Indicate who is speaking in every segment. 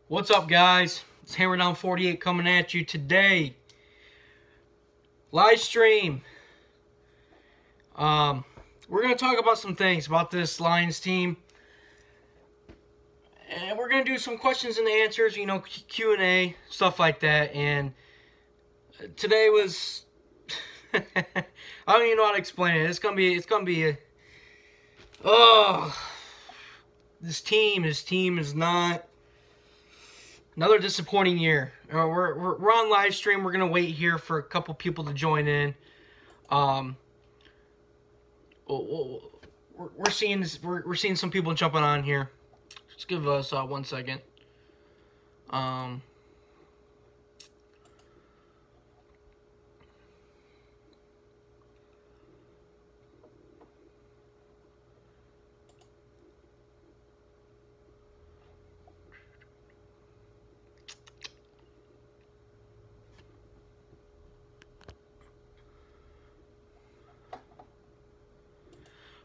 Speaker 1: What's up, guys? It's Hamme Down48 coming at you today. Live stream. We're going to talk about some things about this Lions team. And we're going to do some questions and answers, you know, Q&A, stuff like that. And today was... I don't even know how to explain it. It's going to be a... Oh... This team is not... Another disappointing year. We're on live stream. We're gonna wait here for a couple people to join in. We're seeing this. We're seeing some people jumping on here. Just give us 1 second.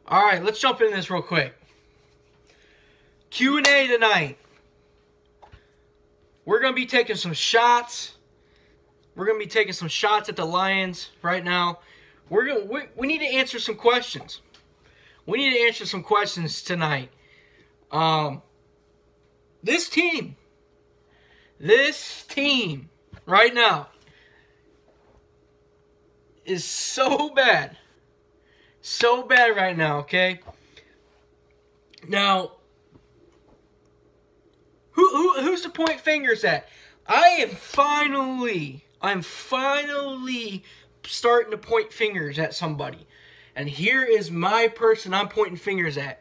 Speaker 1: All right, let's jump into this real quick. Q&A tonight. We're going to be taking some shots. We're going to be taking some shots at the Lions right now. We need to answer some questions. We need to answer some questions tonight. This team right now is so bad. So bad right now, okay? Now, who's to point fingers at? I'm finally starting to point fingers at somebody. And here is my person I'm pointing fingers at.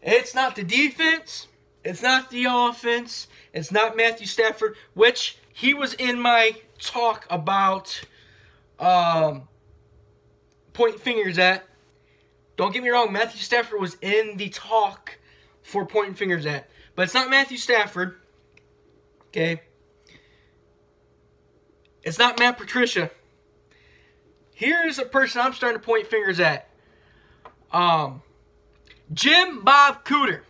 Speaker 1: It's not the defense. It's not the offense. It's not Matthew Stafford, which he was in my talk about pointing fingers at. Don't get me wrong, Matthew Stafford was in the talk for pointing fingers at. But it's not Matthew Stafford. Okay? It's not Matt Patricia. Here's a person I'm starting to point fingers at. Jim Bob Cooter.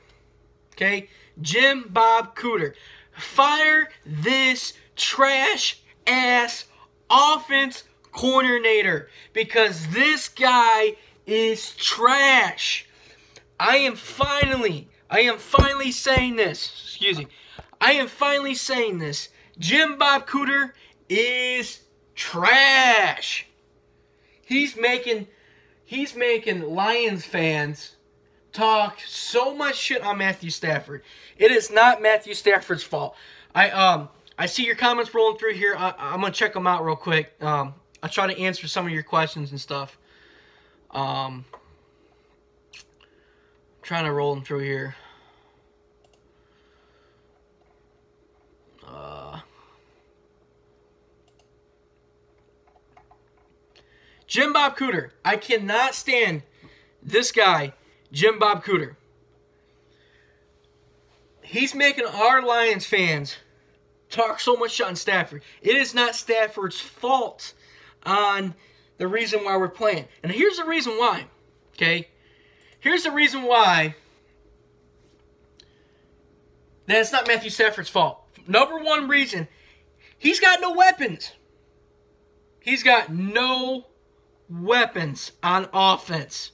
Speaker 1: Okay? Jim Bob Cooter. Fire this trash-ass offense coordinator, because this guy is trash. I am finally saying this. Excuse me. I am finally saying this. Jim Bob Cooter is trash. He's making Lions fans talk so much shit on Matthew Stafford. It is not Matthew Stafford's fault. I see your comments rolling through here. I'm gonna check them out real quick. I'll try to answer some of your questions and stuff. Trying to roll them through here. Jim Bob Cooter. I cannot stand this guy, Jim Bob Cooter. He's making our Lions fans talk so much shit on Stafford. It is not Stafford's fault on the reason why we're playing. And here's the reason why. Okay? Here's the reason why that it's not Matthew Stafford's fault. Number one reason, he's got no weapons. He's got no weapons on offense.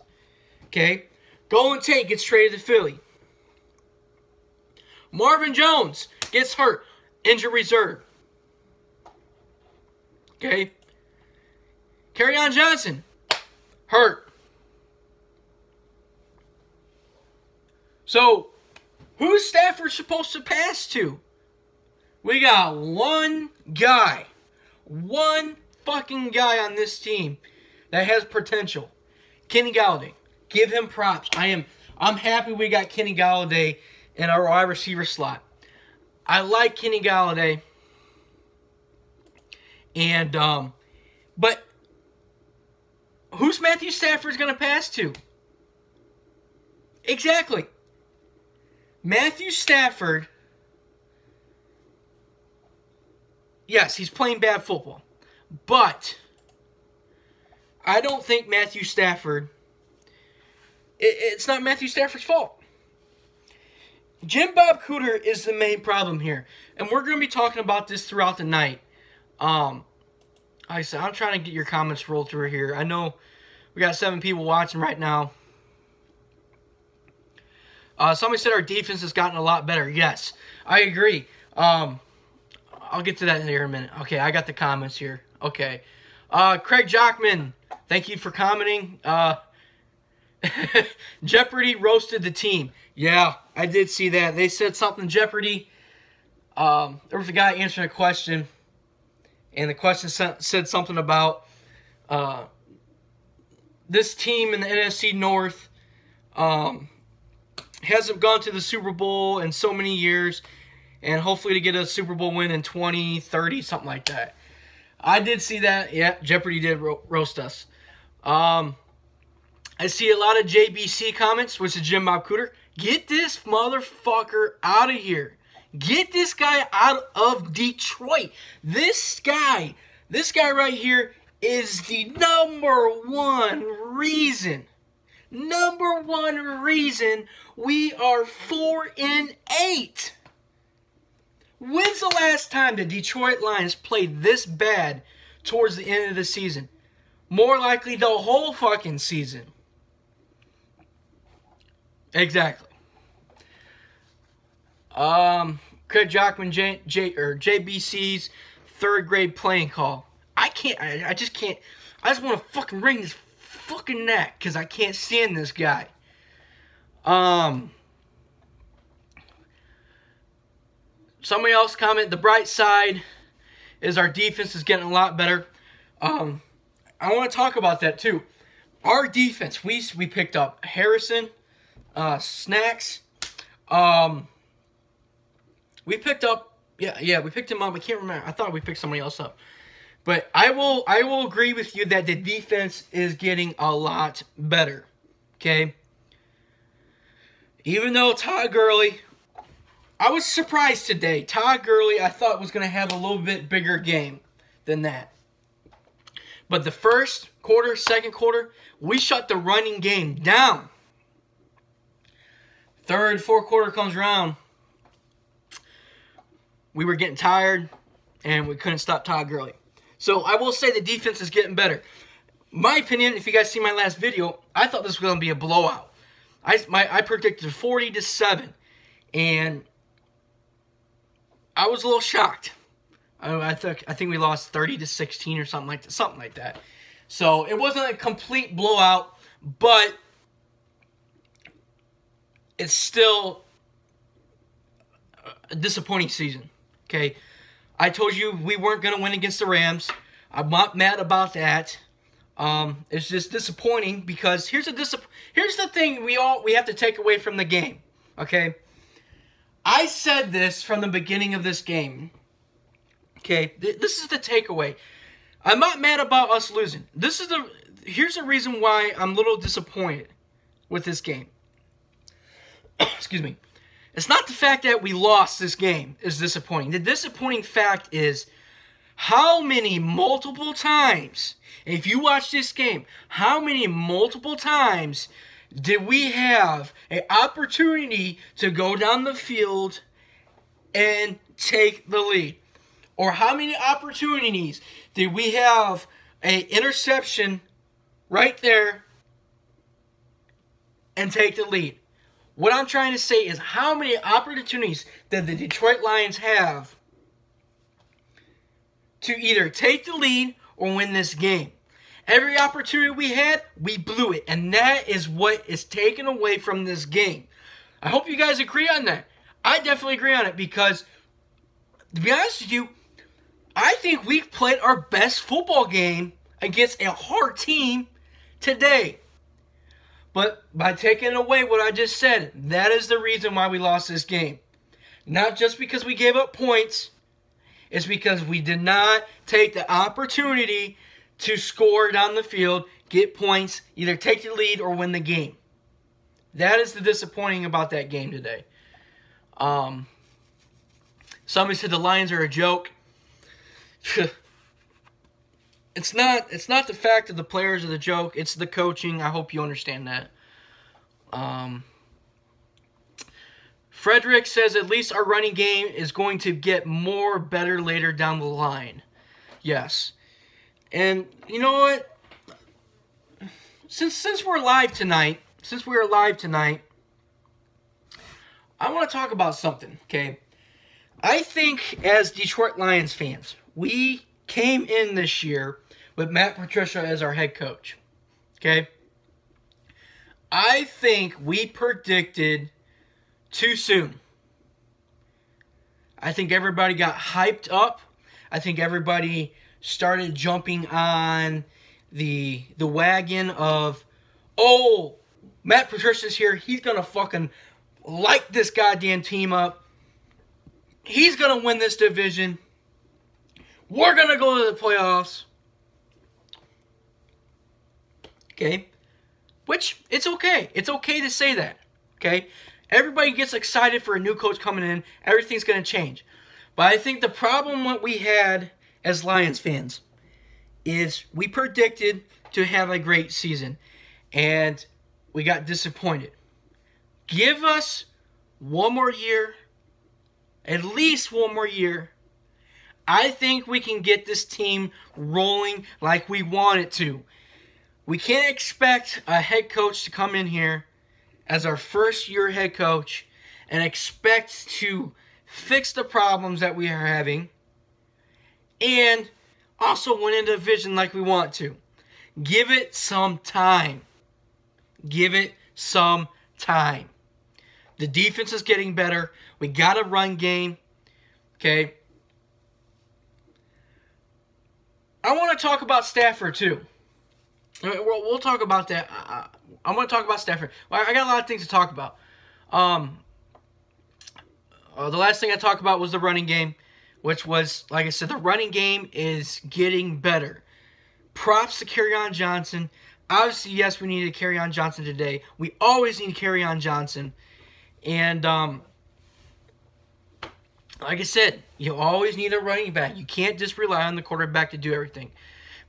Speaker 1: Okay? Golden Tate gets traded to Philly. Marvin Jones gets hurt. Injured reserve. Okay? Kerryon Johnson, hurt. So, who's Stafford supposed to pass to? We got one guy. One fucking guy on this team that has potential. Kenny Galladay. Give him props. I'm happy we got Kenny Galladay in our wide receiver slot. I like Kenny Galladay. And, but who's Matthew Stafford's going to pass to? Exactly. Matthew Stafford, yes, he's playing bad football. But I don't think Matthew Stafford, it's not Matthew Stafford's fault. Jim Bob Cooter is the main problem here. And we're going to be talking about this throughout the night. Like I said, I'm trying to get your comments rolled through here. I know we got 7 people watching right now. Somebody said our defense has gotten a lot better. Yes, I agree. I'll get to that in here in a minute. Okay, I got the comments here. Okay. Craig Jockman, thank you for commenting. Jeopardy roasted the team. Yeah, I did see that. They said something Jeopardy. There was a guy answering a question, and the question said something about this team in the NFC North hasn't gone to the Super Bowl in so many years, and hopefully to get a Super Bowl win in 2030, something like that. I did see that. Yeah, Jeopardy did roast us. I see a lot of JBC comments, which is Jim Bob Cooter. Get this motherfucker out of here. Get this guy out of Detroit. This guy right here is the number one reason we are 4-8. When's the last time the Detroit Lions played this bad towards the end of the season? More likely the whole fucking season. Exactly. Craig Jockman, JBC's 3rd grade playing call. I just want to fucking wring this fucking neck because I can't stand this guy. Somebody else comment, the bright side is our defense is getting a lot better. I want to talk about that too. Our defense, we picked up Harrison, Snacks. We picked up, we picked him up. I can't remember. I thought we picked somebody else up. But I will agree with you that the defense is getting a lot better. Okay? Even though Todd Gurley, I was surprised today. Todd Gurley, I thought was going to have a little bit bigger game than that. But the first quarter, second quarter, we shut the running game down. Third, fourth quarter comes around. We were getting tired, and we couldn't stop Todd Gurley. So I will say the defense is getting better. My opinion, if you guys see my last video, I thought this was going to be a blowout. I predicted 40-7, and I was a little shocked. I think we lost 30-16 or something like that. So it wasn't a complete blowout, but it's still a disappointing season. Okay, I told you we weren't going to win against the Rams. I'm not mad about that. It's just disappointing because here's the thing we have to take away from the game. Okay, I said this from the beginning of this game. Okay, this is the takeaway. I'm not mad about us losing. Here's the reason why I'm a little disappointed with this game. Excuse me. It's not the fact that we lost this game is disappointing. The disappointing fact is how many multiple times, if you watch this game, how many multiple times did we have an opportunity to go down the field and take the lead? Or how many opportunities did we have an interception right there and take the lead? What I'm trying to say is how many opportunities did the Detroit Lions have to either take the lead or win this game? Every opportunity we had, we blew it. And that is what is taken away from this game. I hope you guys agree on that. I definitely agree on it because, to be honest with you, I think we played our best football game against a hard team today. But by taking away what I just said, that is the reason why we lost this game. Not just because we gave up points. It's because we did not take the opportunity to score down the field, get points, either take the lead or win the game. That is the disappointing about that game today. Somebody said the Lions are a joke. It's not the fact that the players are the joke. It's the coaching. I hope you understand that. Frederick says at least our running game is going to get better later down the line. Yes. And you know what? Since we're live tonight, I want to talk about something, okay? I think as Detroit Lions fans, we came in this year with Matt Patricia as our head coach, okay? I think we predicted too soon. I think everybody got hyped up. I think everybody started jumping on the wagon of, oh, Matt Patricia's here. He's going to fucking light this goddamn team up. He's going to win this division. We're going to go to the playoffs. Okay? Which, it's okay. It's okay to say that. Okay? Everybody gets excited for a new coach coming in. Everything's going to change. But I think the problem what we had as Lions fans is we predicted to have a great season. And we got disappointed. Give us one more year. At least one more year. I think we can get this team rolling like we want it to. We can't expect a head coach to come in here as our first year head coach and expect to fix the problems that we are having and also win a division like we want to. Give it some time. Give it some time. The defense is getting better. We got a run game. Okay. I want to talk about Stafford too. We'll talk about that. I want to talk about Stafford. I got a lot of things to talk about. The last thing I talked about was the running game, which was, like I said, the running game is getting better. Props to Kerryon Johnson. Obviously, yes, we need to carry on Johnson today. We always need to carry on Johnson. And, like I said, you always need a running back. You can't just rely on the quarterback to do everything.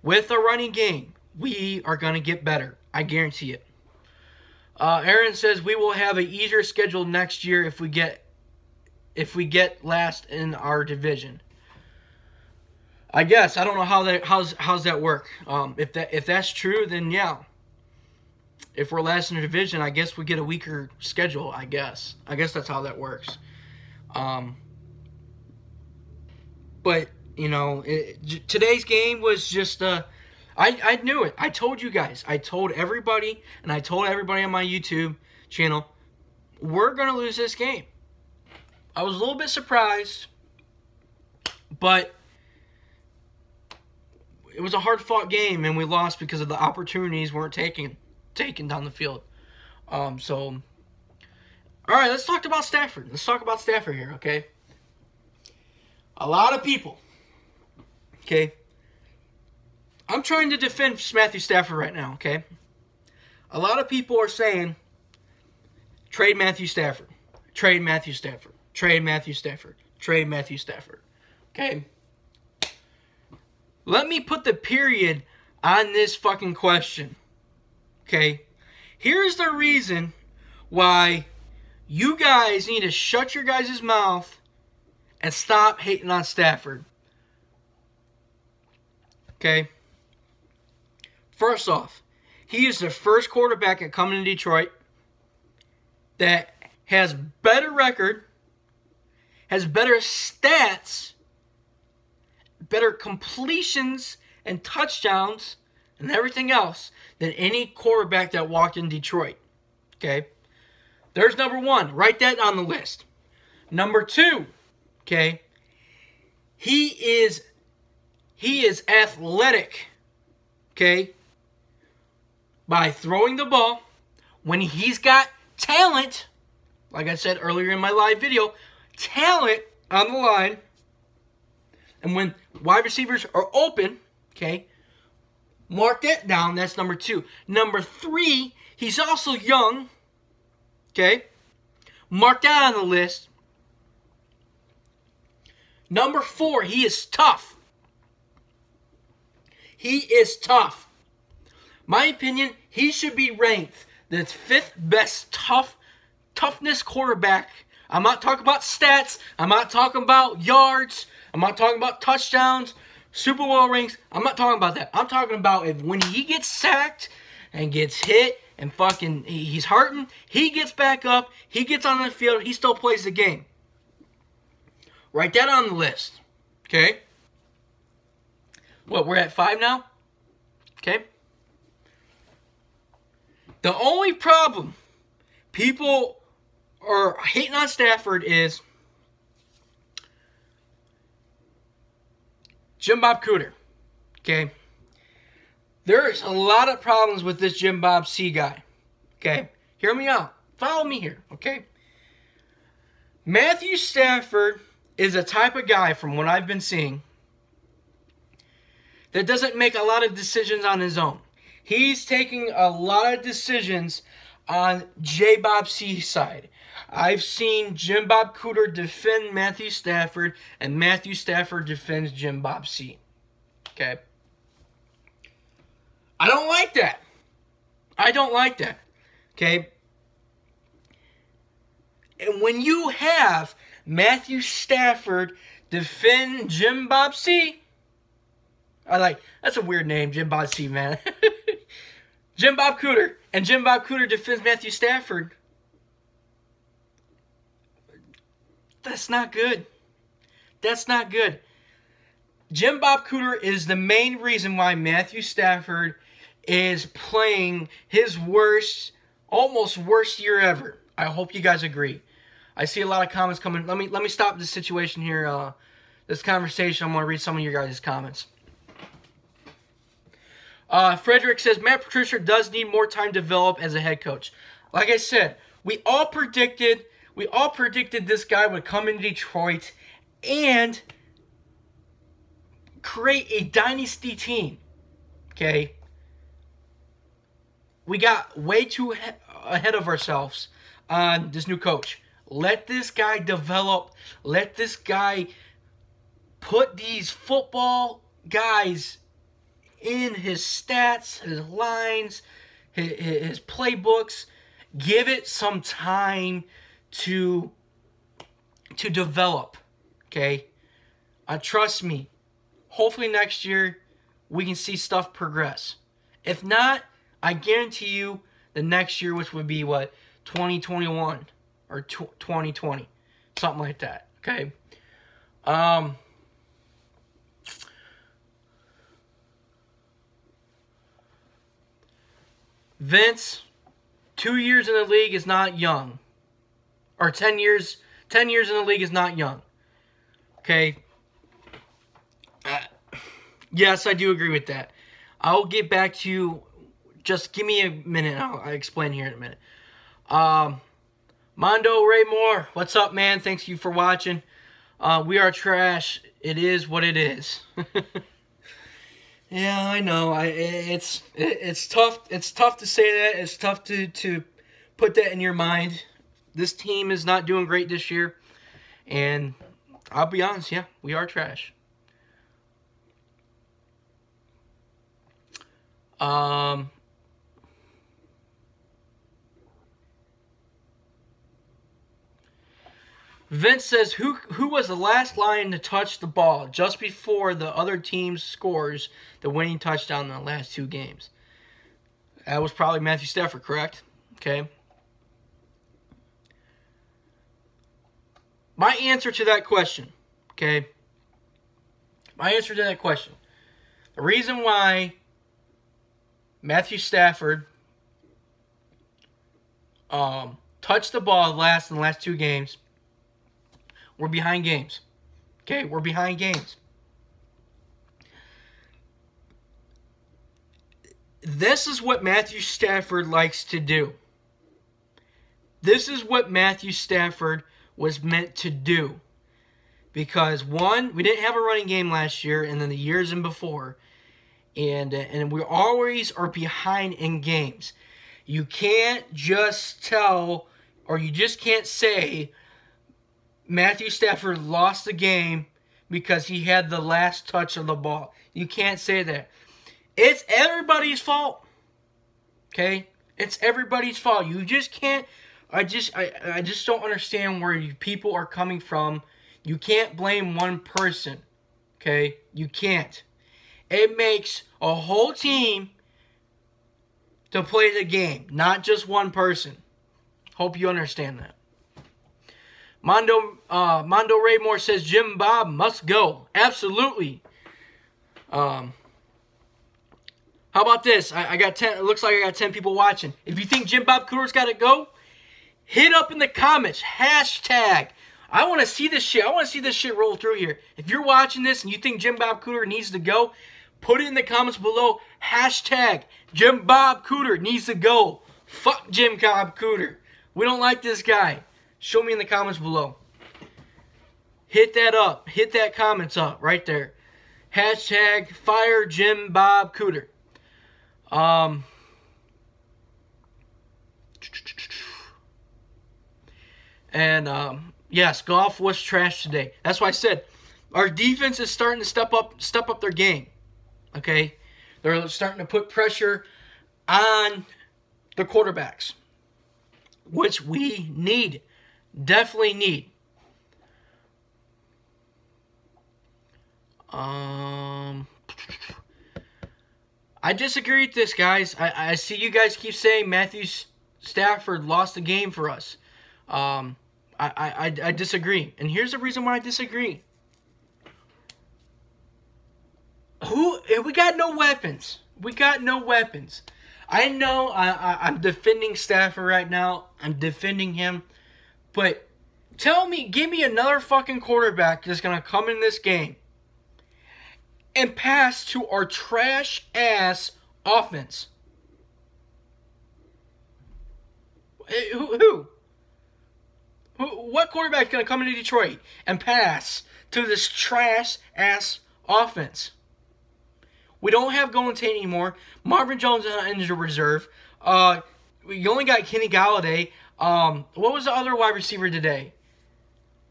Speaker 1: With a running game, we are going to get better. I guarantee it. Aaron says we will have an easier schedule next year if we get last in our division. I guess I don't know how's that work. If that's true, then yeah. If we're last in the division, I guess we get a weaker schedule. I guess that's how that works. But you know, today's game was just I knew it. I told you guys. I told everybody, and I told everybody on my YouTube channel, we're going to lose this game. I was a little bit surprised, but it was a hard-fought game, and we lost because of the opportunities weren't taken down the field. All right, let's talk about Stafford. Let's talk about Stafford here, okay? A lot of people, okay? I'm trying to defend Matthew Stafford right now, okay? A lot of people are saying, trade Matthew Stafford. Trade Matthew Stafford. Trade Matthew Stafford. Trade Matthew Stafford. Okay? Let me put the period on this fucking question. Okay? Here's the reason why you guys need to shut your guys' mouth and stop hating on Stafford. Okay? First off, he is the first quarterback at coming to Detroit that has better record, has better stats, better completions and touchdowns and everything else than any quarterback that walked in Detroit. Okay? There's number one. Write that on the list. Number two, okay? He is athletic. Okay? By throwing the ball, when he's got talent, like I said earlier in my live video, talent on the line, and when wide receivers are open, okay, mark that down. That's number two. Number three, he's also young, okay, mark that on the list. Number four, he is tough. He is tough. My opinion, he should be ranked the 5th best toughness quarterback I'm not talking about stats. I'm not talking about yards. I'm not talking about touchdowns, Super Bowl rings. I'm not talking about that. I'm talking about if when he gets sacked and gets hit and fucking he's hurting, he gets back up, he gets on the field, he still plays the game. Write that on the list. Okay? What, we're at 5 now? Okay? The only problem people are hating on Stafford is Jim Bob Cooter. Okay? There's a lot of problems with this Jim Bob C guy. Okay? Hear me out. Follow me here. Okay? Matthew Stafford is a type of guy, from what I've been seeing, that doesn't make a lot of decisions on his own. He's taking a lot of decisions on J. Bob C's side. I've seen Jim Bob Cooter defend Matthew Stafford, and Matthew Stafford defends Jim Bob C. Okay? I don't like that. I don't like that. Okay? And when you have Matthew Stafford defend Jim Bob C, that's a weird name, Jim Bob C, man. Jim Bob Cooter, and Jim Bob Cooter defends Matthew Stafford. That's not good. That's not good. Jim Bob Cooter is the main reason why Matthew Stafford is playing his worst, almost worst year ever. I hope you guys agree. I see a lot of comments coming. Let me stop this situation here, this conversation. I'm going to read some of your guys' comments. Frederick says, Matt Patricia does need more time to develop as a head coach. Like I said, we all predicted this guy would come into Detroit and create a dynasty team. Okay? We got way too ahead of ourselves on this new coach. Let this guy develop. Let this guy put these football guys in his stats, his lines, his playbooks. Give it some time to develop. Okay? Trust me. Hopefully next year we can see stuff progress. If not, I guarantee you the next year, which would be what, 2021 or 2020, something like that. Okay. Vince, 2 years in the league is not young. Or 10 years in the league is not young. Okay. Yes, I do agree with that. I'll get back to you. Just give me a minute. I'll explain here in a minute. Mondo Ray Moore, what's up, man? Thanks you for watching. We are trash. It is what it is. Yeah, I know. It's tough. It's tough to say that. It's tough to put that in your mind. This team is not doing great this year, and I'll be honest. Yeah, we are trash. Vince says, who was the last Lion to touch the ball just before the other team scores the winning touchdown in the last 2 games? That was probably Matthew Stafford, correct? Okay. My answer to that question, okay? My answer to that question. The reason why Matthew Stafford touched the ball in the last 2 games, we're behind games. Okay, we're behind games. This is what Matthew Stafford likes to do. This is what Matthew Stafford was meant to do. Because, one, we didn't have a running game last year and then the years in before. And we always are behind in games. You can't just tell, or you just can't say Matthew Stafford lost the game because he had the last touch of the ball. You can't say that. It's everybody's fault. Okay? It's everybody's fault. You just can't I just don't understand where you people are coming from. You can't blame one person, okay? You can't. It makes a whole team to play the game, not just one person. Hope you understand that. Mondo Raymore says Jim Bob must go. Absolutely. How about this? I got 10. It looks like I got 10 people watching. If you think Jim Bob Cooter's got to go, hit up in the comments. Hashtag. I want to see this shit. I want to see this shit roll through here. If you're watching this and you think Jim Bob Cooter needs to go, put it in the comments below. Hashtag Jim Bob Cooter needs to go. Fuck Jim Bob Cooter. We don't like this guy. Show me in the comments below. Hit that up. Hit that comments up right there. Hashtag fire Jim Bob Cooter. Yes, golf was trash today. That's why I said our defense is starting to step up their game. Okay? They're starting to put pressure on the quarterbacks, which we need. Definitely need. I disagree with this, guys. I see you guys keep saying Matthew Stafford lost the game for us. I disagree. And here's the reason why I disagree. We got no weapons. We got no weapons. I know I'm defending Stafford right now. I'm defending him. But give me another fucking quarterback that's going to come in this game and pass to our trash-ass offense. Who? What quarterback is going to come into Detroit and pass to this trash-ass offense? We don't have Golden Tate anymore. Marvin Jones is on injured reserve. We only got Kenny Galladay. What was the other wide receiver today?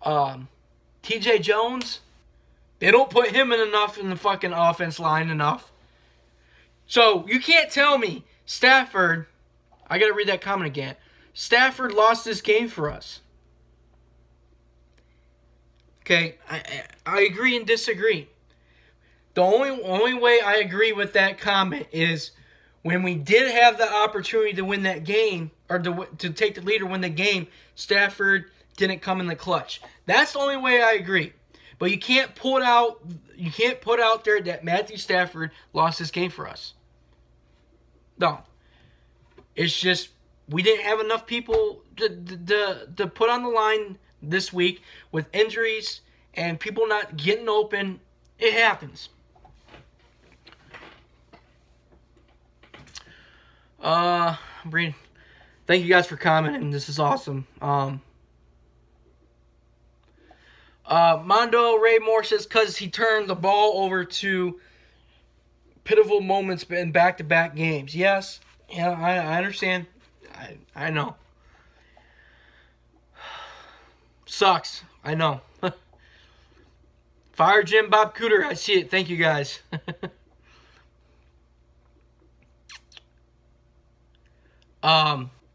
Speaker 1: TJ Jones. They don't put him in the fucking offense line enough. So you can't tell me Stafford. I gotta read that comment again. Stafford lost this game for us. Okay, I agree and disagree. The only way I agree with that comment is when we did have the opportunity to win that game, or to take the lead or win the game, Stafford didn't come in the clutch. That's the only way I agree. But you can't put out there that Matthew Stafford lost this game for us. No. It's just we didn't have enough people to put on the line this week with injuries and people not getting open. It happens. Breen, thank you guys for commenting. This is awesome. Mondo Ray Moore says because he turned the ball over to pivotal moments in back-to-back games. Yes, yeah, I understand. I know. Sucks. I know. Fire Jim Bob Cooter. I see it. Thank you guys.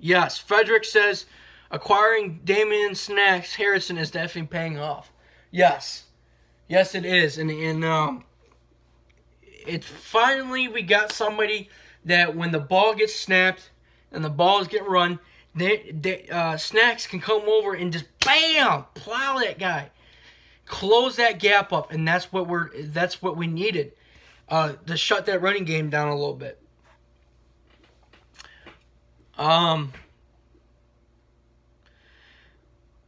Speaker 1: Yes, Frederick says acquiring Damian Snacks Harrison is definitely paying off. Yes. Yes, it is. And it's finally we got somebody that when the ball gets snapped and the balls get run, Snacks can come over and just bam, plow that guy, close that gap up, and that's what we needed to shut that running game down a little bit.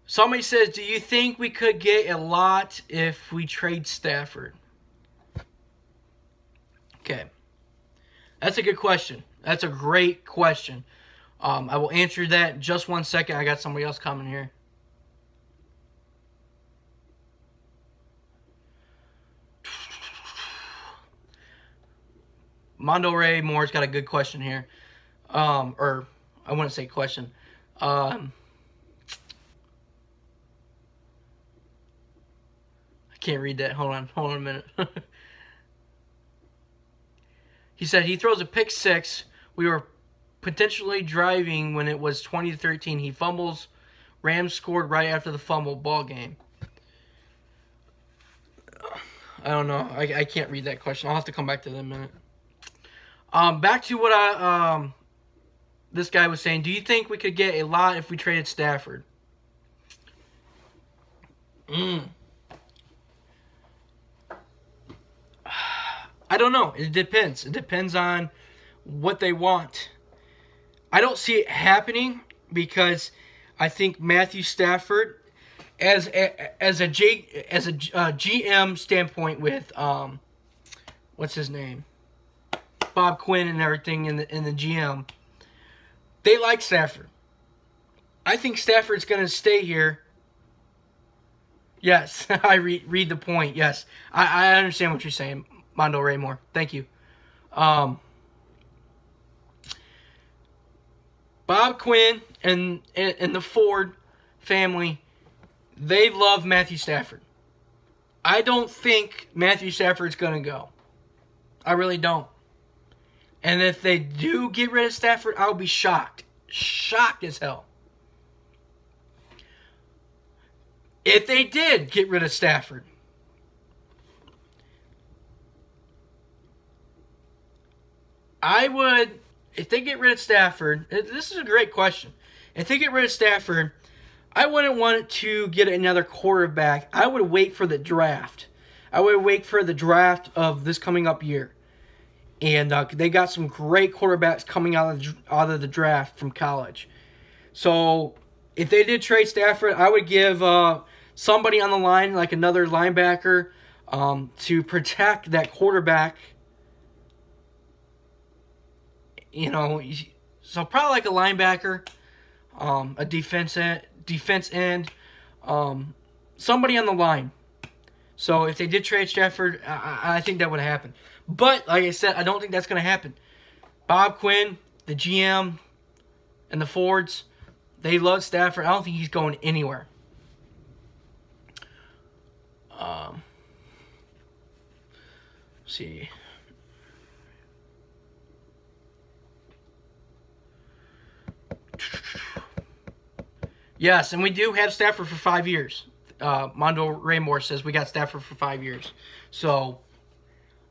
Speaker 1: Somebody says, do you think we could get a lot if we trade Stafford? Okay. That's a good question. That's a great question. I will answer that in just 1 second. I got somebody else coming here. Mondo Ray Moore's got a good question here. Or, I wouldn't say question. I can't read that. Hold on a minute. He said he throws a pick six. We were potentially driving when it was 20-13. He fumbles. Rams scored right after the fumble. Ball game. I don't know. I can't read that question. I'll have to come back to that in a minute. Back to what this guy was saying. Do you think we could get a lot if we traded Stafford? I don't know. It depends. It depends on what they want. I don't see it happening because I think Matthew Stafford, as a GM standpoint with what's his name, Bob Quinn and everything in the GM, they like Stafford. I think Stafford's going to stay here. Yes, I read the point. Yes, I understand what you're saying, Mondo Raymore. Thank you. Bob Quinn and the Ford family, they love Matthew Stafford. I don't think Matthew Stafford's going to go. I really don't. And if they do get rid of Stafford, I'll be shocked. Shocked as hell. If they did get rid of Stafford, I would, if they get rid of Stafford, this is a great question. If they get rid of Stafford, I wouldn't want to get another quarterback. I would wait for the draft. I would wait for the draft of this coming up year. And they got some great quarterbacks coming out of the draft from college. So if they did trade Stafford, I would give somebody on the line, like another linebacker, to protect that quarterback. You know, so probably like a linebacker, a defense end, somebody on the line. So if they did trade Stafford, I think that would happen. But, like I said, I don't think that's going to happen. Bob Quinn, the GM, and the Fords, they love Stafford. I don't think he's going anywhere. Let's see. Yes, and we do have Stafford for 5 years. Mondo Raymore says we got Stafford for 5 years. So,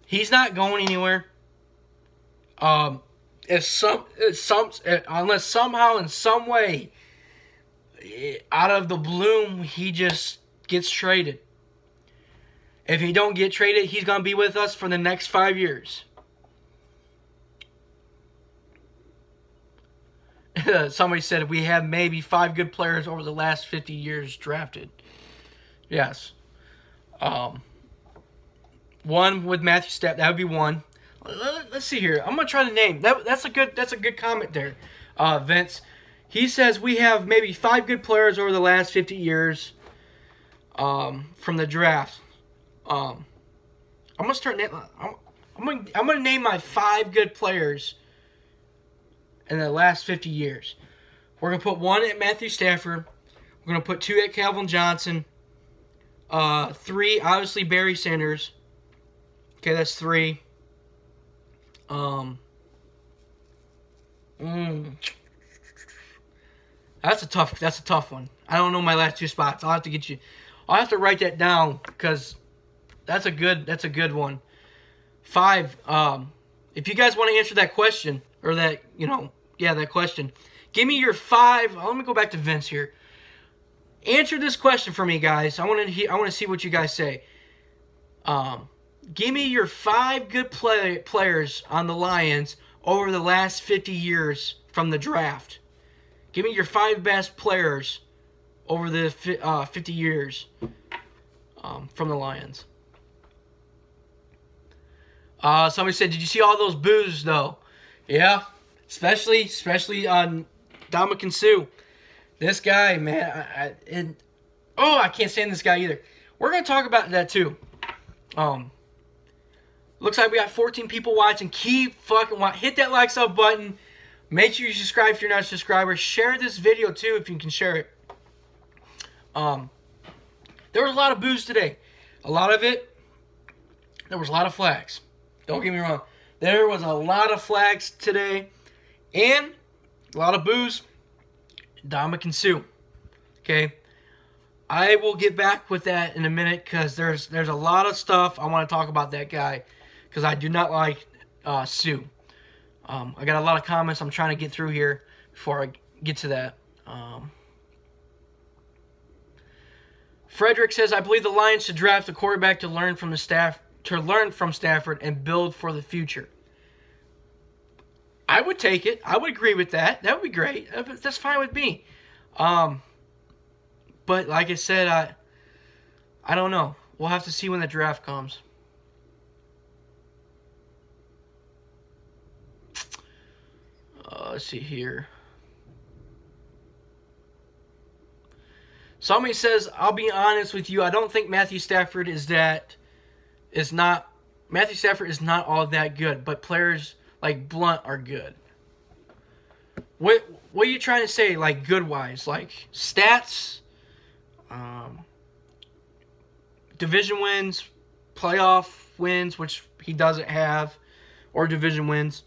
Speaker 1: he's not going anywhere. Unless somehow, in some way, out of the bloom, he just gets traded. If he don't get traded, he's going to be with us for the next 5 years. Somebody said we have maybe 5 good players over the last 50 years drafted. Yes. One with Matthew Stafford, that would be one. Let's see here. I'm gonna try to name. That's a good comment there, Vince. He says we have maybe 5 good players over the last 50 years, from the draft. I'm gonna start. I'm gonna name my 5 good players in the last 50 years. We're gonna put 1 at Matthew Stafford. We're gonna put 2 at Calvin Johnson. 3, obviously Barry Sanders. Okay, that's 3. That's a tough one. I don't know my last 2 spots. I'll have to write that down because that's a good one. 5. If you guys want to answer that question or that, that question, give me your 5. Let me go back to Vince here. Answer this question for me, guys. I want to see what you guys say. Give me your 5 good players on the Lions over the last 50 years from the draft. Give me your 5 best players over the 50 years from the Lions. Somebody said, did you see all those boos, though? Yeah, especially on Dominican Sue. This guy, man, I can't stand this guy either. We're going to talk about that, too. Looks like we got 14 people watching. Keep fucking watching. Hit that like sub button. Make sure you subscribe if you're not a subscriber. Share this video, too, if you can share it. There was a lot of boos today. A lot of it, there was a lot of flags. Don't get me wrong. There was a lot of flags today. And A lot of boos. Ndamukong Suh. Okay. I will get back with that in a minute because there's a lot of stuff I want to talk about that guy because I do not like Suh. I got a lot of comments I'm trying to get through here before I get to that. Frederick says, I believe the Lions should draft a quarterback to learn from Stafford and build for the future. I would take it. I would agree with that. That would be great. That's fine with me. But like I said, I don't know. We'll have to see when the draft comes. Let's see here. Somebody says, I'll be honest with you, I don't think Matthew Stafford is not all that good, but players like Blunt are good. What are you trying to say, like, good-wise? Like, stats, division wins, playoff wins, which he doesn't have, or division wins.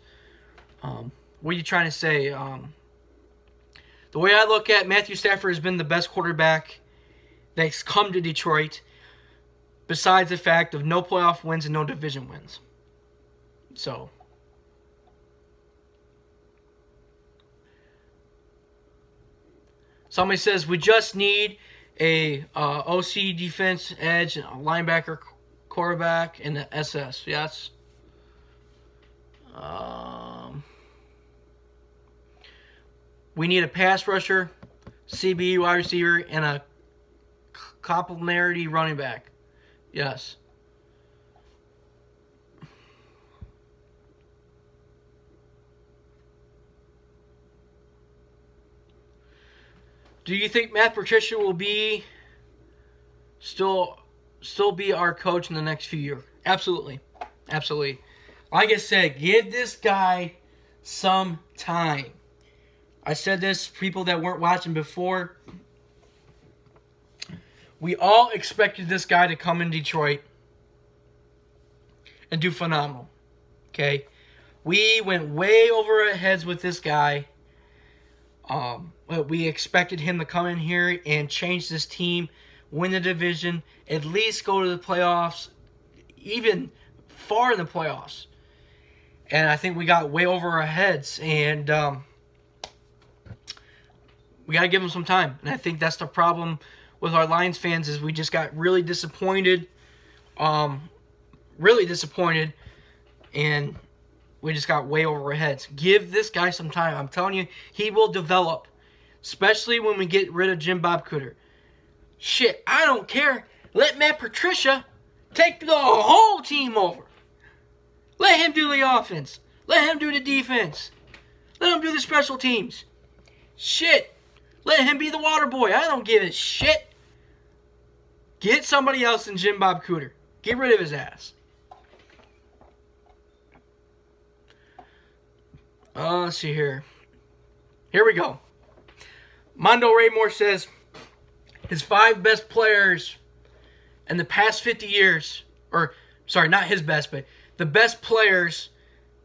Speaker 1: What are you trying to say? The way I look at Matthew Stafford has been the best quarterback that's come to Detroit, besides the fact of no playoff wins and no division wins. So, somebody says we just need a OC defense edge, a linebacker, quarterback, and an SS. Yes. We need a pass rusher, CB wide receiver, and a complementary running back. Yes. Do you think Matt Patricia will be still be our coach in the next few years? Absolutely. Absolutely. Like I said, give this guy some time. I said this for people that weren't watching before. We all expected this guy to come in Detroit and do phenomenal. Okay? We went way over our heads with this guy. We expected him to come in here and change this team, win the division, at least go to the playoffs, even far in the playoffs. And I think we got way over our heads, and we got to give him some time. And I think that's the problem with our Lions fans is we just got really disappointed. Really disappointed. And we just got way over our heads. Give this guy some time. I'm telling you, he will develop. Especially when we get rid of Jim Bob Cooter. Shit, I don't care. Let Matt Patricia take the whole team over. Let him do the offense. Let him do the defense. Let him do the special teams. Shit. Let him be the water boy. I don't give a shit. Get somebody else than Jim Bob Cooter. Get rid of his ass. Let's see here. Here we go. Mondo Raymore says his 5 best players in the past 50 years, or sorry, not his best, but the best players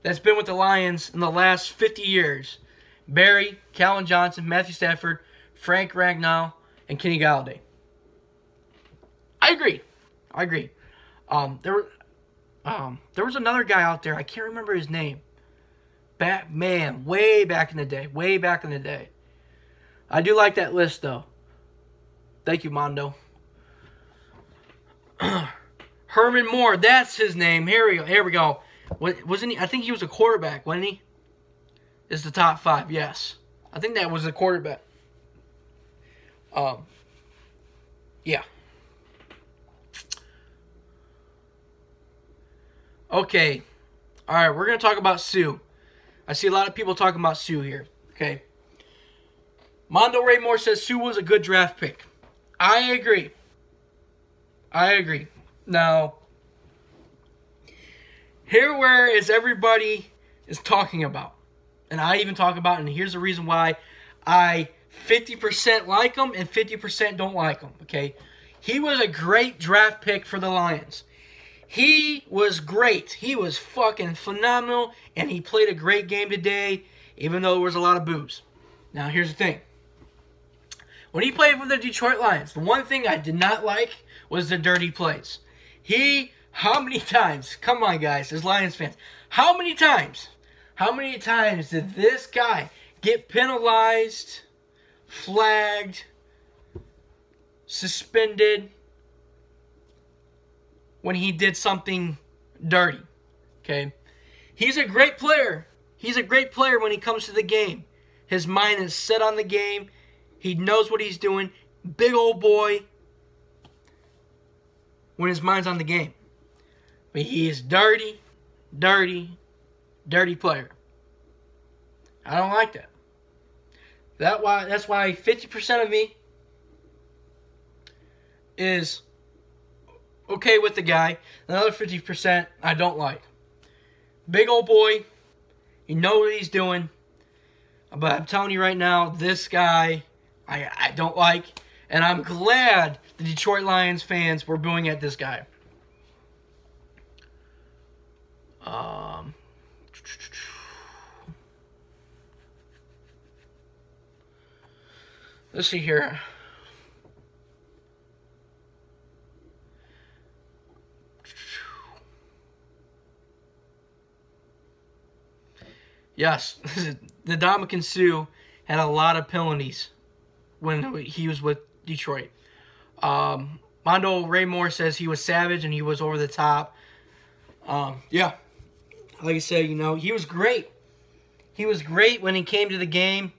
Speaker 1: that's been with the Lions in the last 50 years. Barry, Calvin Johnson, Matthew Stafford, Frank Ragnow, and Kenny Galladay. I agree. I agree. There was another guy out there. I can't remember his name. Man, way back in the day. Way back in the day. I do like that list, though. Thank you, Mondo. Herman Moore, that's his name. Here we go. Wasn't he? I think he was a quarterback, wasn't he? Is the top 5, yes. I think that was a quarterback. Yeah. Okay. All right, we're going to talk about Suh. I see a lot of people talking about Suh here. Okay. Mondo Raymore says Suh was a good draft pick. I agree. I agree. Now, here where is everybody is talking about. And I even talk about, and here's the reason why I 50% like him and 50% don't like him, okay? He was a great draft pick for the Lions. He was great. He was fucking phenomenal, and he played a great game today, even though there was a lot of boos, Now, here's the thing. When he played for the Detroit Lions, the one thing I did not like was the dirty plays. How many times, come on guys, as Lions fans, how many times did this guy get penalized, flagged, suspended when he did something dirty? Okay? He's a great player. He's a great player when he comes to the game. His mind is set on the game. He knows what he's doing. Big old boy when his mind's on the game. But he is dirty, dirty, dirty player. I don't like that. That's why 50% of me is okay with the guy. Another 50% I don't like. Big old boy. You know what he's doing. But I'm telling you right now, this guy I don't like. And I'm glad the Detroit Lions fans were booing at this guy. Let's see here. Yes, the Ndamukong Suh had a lot of penalties when he was with Detroit. Mondo Raymore says he was savage and he was over the top. Yeah, like I said, you know, he was great. He was great when he came to the game,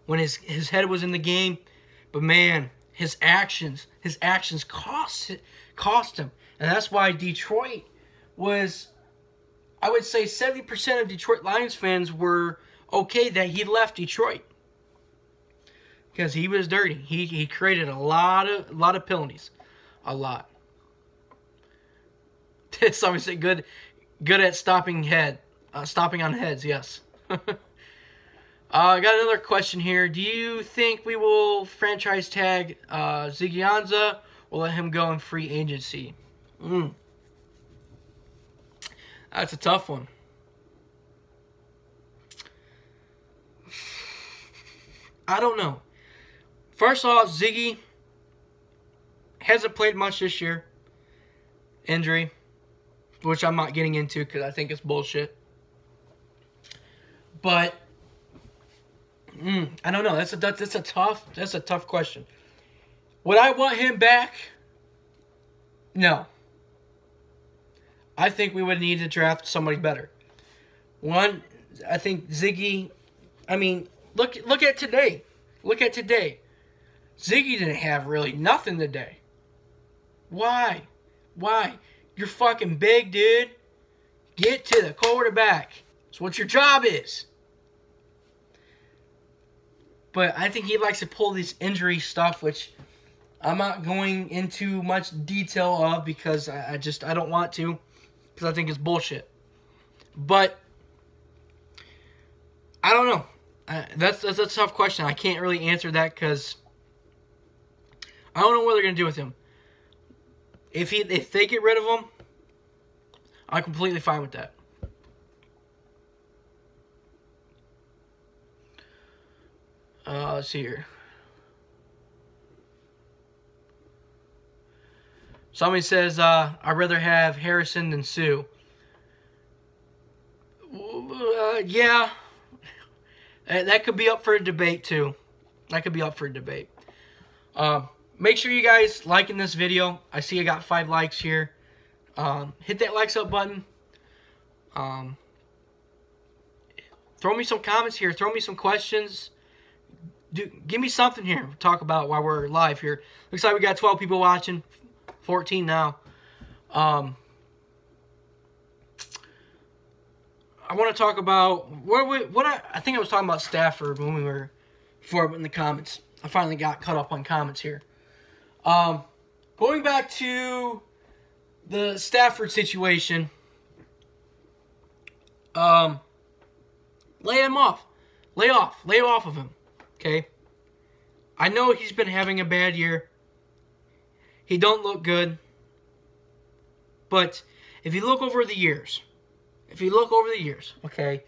Speaker 1: when his head was in the game. But man, his actions cost him, and that's why Detroit was, I would say 70% of Detroit Lions fans were okay that he left Detroit. Because he was dirty. He created a lot of penalties. A lot. Somebody said good at stopping on heads, yes. I got another question here. Do you think we will franchise tag Ziggy Ansah or let him go in free agency? That's a tough one. I don't know. First off, Ziggy hasn't played much this year. Injury, which I'm not getting into because I think it's bullshit. But I don't know. That's a tough question. Would I want him back? No. I think we would need to draft somebody better. One, I think Ziggy. I mean, look at today. Look at today. Ziggy didn't have really nothing today. Why? Why? You're fucking big, dude. Get to the quarterback. That's what your job is. But I think he likes to pull this injury stuff, which I'm not going into much detail of because I don't want to, because I think it's bullshit. But I don't know. That's a tough question. I can't really answer that because I don't know what they're gonna do with him. If they get rid of him, I'm completely fine with that. Let's see here. Somebody says, I'd rather have Harrison than Sue. Yeah. That could be up for a debate, too. That could be up for a debate. Make sure you guys liking this video. I see I got 5 likes here. Hit that likes up button. Throw me some comments here. Throw me some questions. Give me something here to talk about while we're live here. Looks like we got 12 people watching. 14 now. I want to talk about I think I was talking about Stafford when we were before in the comments. I finally got caught up on comments here. Going back to the Stafford situation. Lay him off. Lay off of him. Okay? I know he's been having a bad year. He don't look good. But if you look over the years, okay,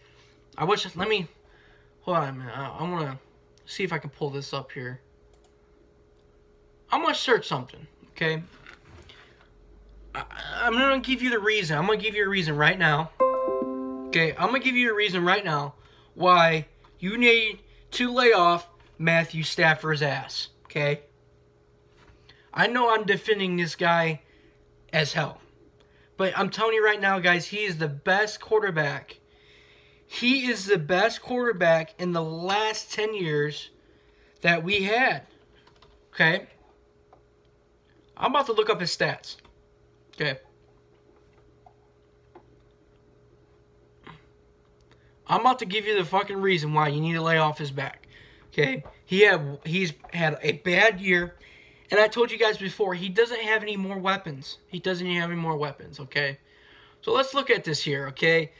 Speaker 1: let me, hold on a minute. I want to see if I can pull this up here. I'm going to search something, okay? I'm going to give you the reason. I'm going to give you a reason right now. Okay, I'm going to give you a reason right now why you need to lay off Matthew Stafford's ass, okay? I know I'm defending this guy as hell. But I'm telling you right now, guys, he is the best quarterback. He is the best quarterback in the last 10 years that we had. Okay? I'm about to look up his stats. Okay? I'm about to give you the fucking reason why you need to lay off his back. Okay? He's had a bad year. And I told you guys before, he doesn't have any more weapons. He doesn't have any more weapons, okay? So let's look at this here, okay?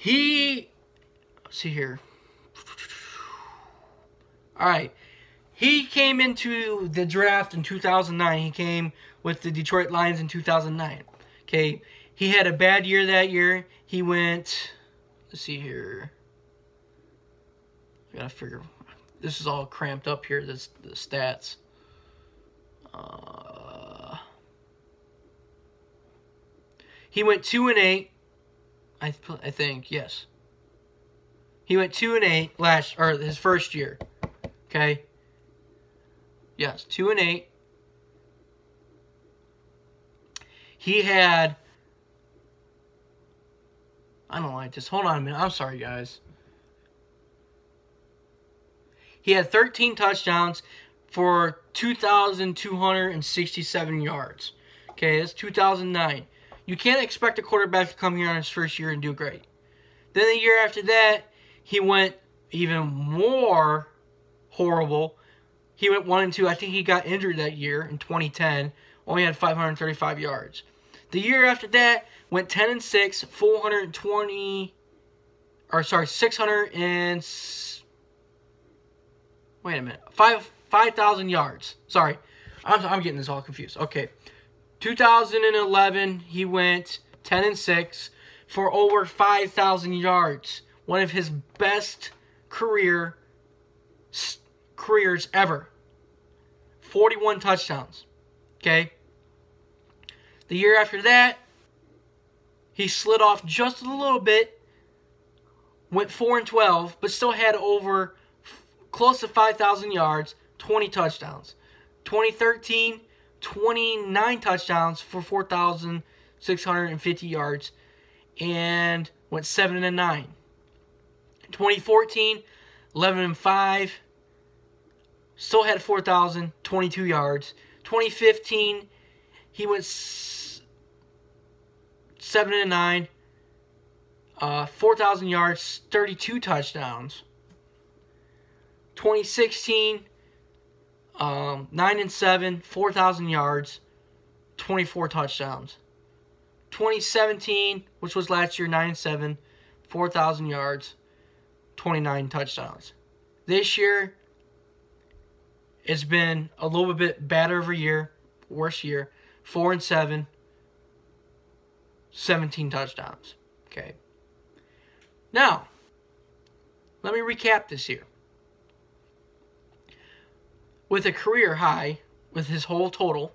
Speaker 1: Let's see here. Alright. He came into the draft in 2009. He came with the Detroit Lions in 2009. Okay? He had a bad year that year. He went, let's see here. I gotta figure, this is all cramped up here, the stats. He went 2-8. I think, yes. He went 2-8 his first year. Okay. Yes, 2-8. He had, I don't like this. Hold on a minute. I'm sorry, guys. He had 13 touchdowns for 2,267 yards. Okay, that's 2009. You can't expect a quarterback to come here on his first year and do great. Then the year after that, he went even more horrible. He went 1-2. I think he got injured that year in 2010. Only had 535 yards. The year after that, went 10-6, 600 and... Wait a minute. 5,000 yards. Sorry. I'm getting this all confused. Okay. 2011, he went 10-6 for over 5,000 yards. One of his best careers ever. 41 touchdowns. Okay? The year after that, he slid off just a little bit. Went 4-12, but still had over close to 5,000 yards, 20 touchdowns. 2013, 29 touchdowns for 4,650 yards and went 7-9. 2014, 11-5, still had 4,022 yards. 2015, he went 7-9, 4,000 yards, 32 touchdowns. 2016, 9-7, 4,000 yards, 24 touchdowns. 2017, which was last year, 9-7, 4,000 yards, 29 touchdowns. This year, it's been a little bit better of a year, worse year. 4-7, 17 touchdowns. Okay. Now, let me recap this here. With a career high, with his whole total,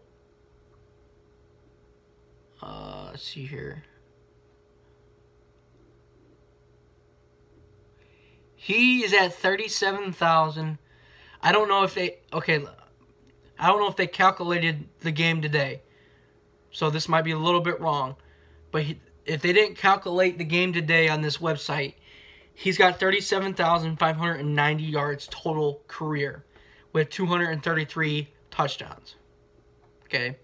Speaker 1: let's see here. He is at 37,000. I don't know if they, I don't know if they calculated the game today. So this might be a little bit wrong. But if they didn't calculate the game today on this website, he's got 37,590 yards total career with 233 touchdowns. Okay.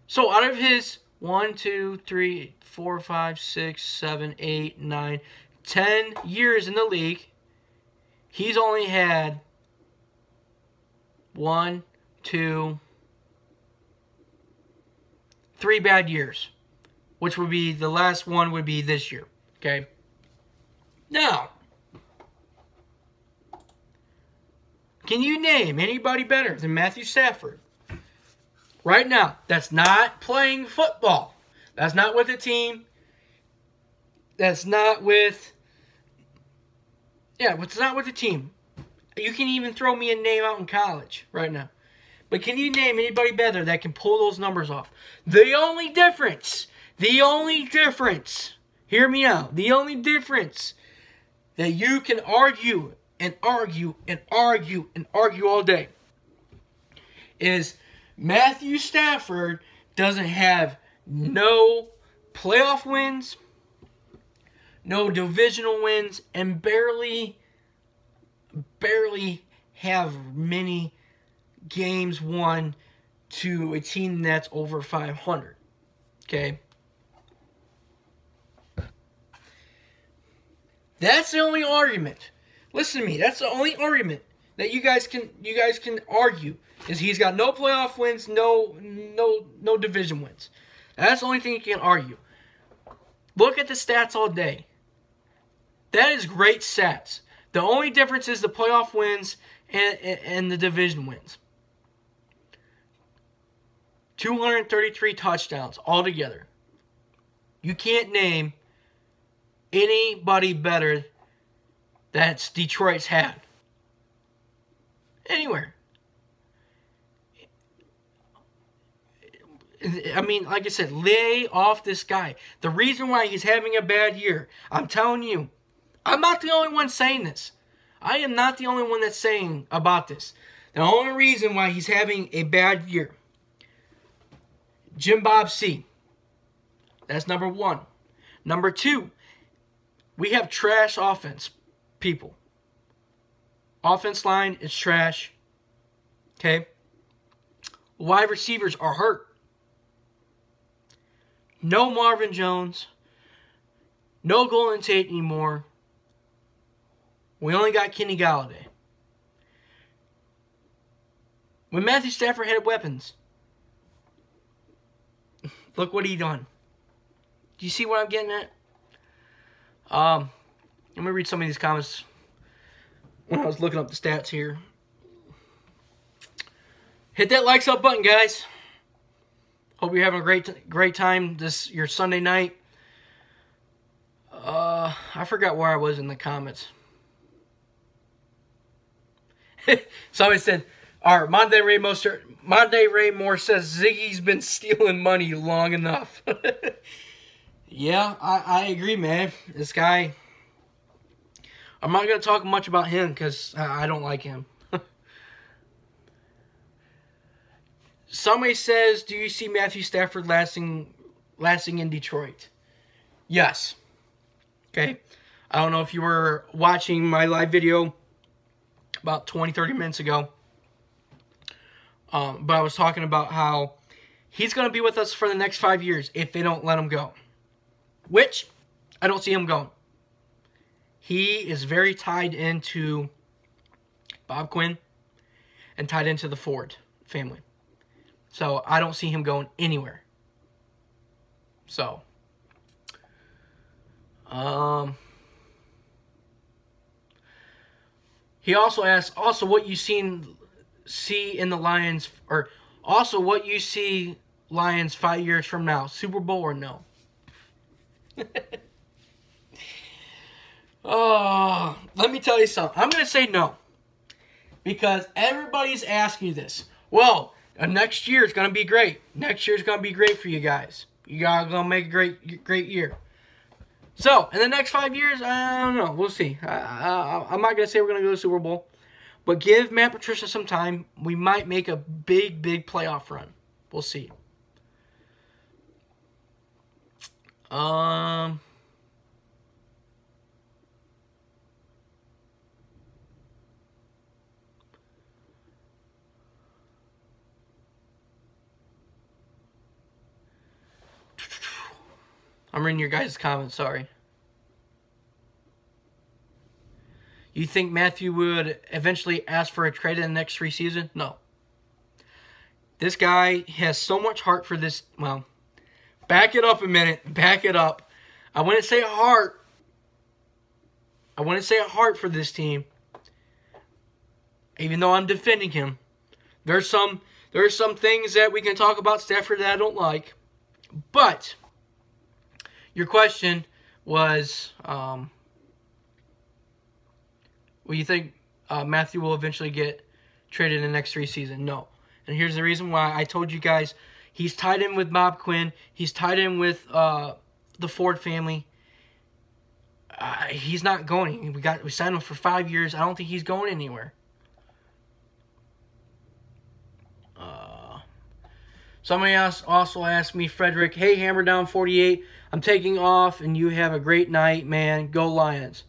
Speaker 1: So out of his 1, 2, 3, 4, 5, 6, 7, 8, 9, 10 years in the league, he's only had 1, 2, 3 bad years, which would be, the last one would be this year. Okay. Now, can you name anybody better than Matthew Stafford? Right now, that's not playing football. That's not with a team. That's not with Yeah, but it's not with the team. You can even throw me a name out in college right now. But can you name anybody better that can pull those numbers off? The only difference, hear me out, the only difference that you can argue and argue and argue and argue all day is Matthew Stafford doesn't have no playoff wins, no divisional wins, and barely have many games won to a team that's over 500. Okay? That's the only argument. Listen to me. That's the only argument that you guys can argue is he's got no playoff wins, no division wins. That's the only thing you can argue. Look at the stats all day. That is great stats. The only difference is the playoff wins and the division wins. 233 touchdowns altogether. You can't name anybody better that Detroit's had. Anywhere. I mean, like I said, lay off this guy. The reason why he's having a bad year, I'm telling you, I'm not the only one saying this. I am not the only one that's saying about this. The only reason why he's having a bad year, Jim Bob C. That's number one. Number two, we have trash offense, people. Offense line is trash. Okay? Wide receivers are hurt. No Marvin Jones. No Golden Tate anymore. We only got Kenny Galladay. When Matthew Stafford had weapons, look what he done. Do you see what I'm getting at? Let me read some of these comments when I was looking up the stats here. Hit that likes up button, guys. Hope you're having a great time your Sunday night. I forgot where I was in the comments. Somebody said, "Our Monday Ray Moore says Ziggy's been stealing money long enough." Yeah, I agree, man. This guy, I'm not going to talk much about him because I don't like him. Somebody says, do you see Matthew Stafford lasting in Detroit? Yes. Okay. I don't know if you were watching my live video about 20-30 minutes ago. But I was talking about how he's going to be with us for the next 5 years if they don't let him go. Which, I don't see him going. He is very tied into Bob Quinn and tied into the Ford family. So, I don't see him going anywhere. So, he also asked, what you see in the Lions, or also what you see Lions 5 years from now, Super Bowl or no? Oh, let me tell you something. I'm going to say no. Because everybody's asking you this. Well, next year is going to be great. Next year is going to be great for you guys. You guys are going to make a great year. So, in the next 5 years, I don't know. We'll see. I'm not going to say we're going to go to the Super Bowl. But give Matt Patricia some time. We might make a big playoff run. We'll see. I'm reading your guys' comments, sorry. You think Matthew would eventually ask for a trade in the next 3 seasons? No. This guy has so much heart for this. Well, back it up a minute. Back it up. I wouldn't say heart. I wouldn't say heart for this team. Even though I'm defending him. There's some things that we can talk about Stafford that I don't like. But your question was, Well, you think Matthew will eventually get traded in the next 3 seasons? No. And here's the reason why. I told you guys, he's tied in with Bob Quinn. He's tied in with the Ford family. He's not going. We signed him for 5 years. I don't think he's going anywhere. Somebody else also asked me, Frederick, hey, Hammer Down48, I'm taking off, and you have a great night, man. Go Lions.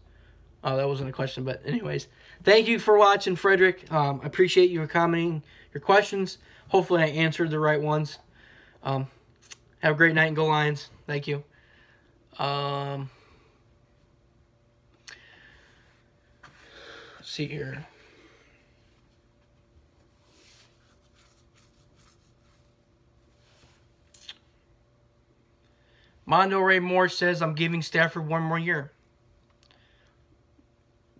Speaker 1: Oh, that wasn't a question, but anyways. Thank you for watching, Frederick. I appreciate you commenting your questions. Hopefully I answered the right ones. Have a great night and go Lions. Thank you. Let's see here. Mondo Ray Moore says, I'm giving Stafford 1 more year.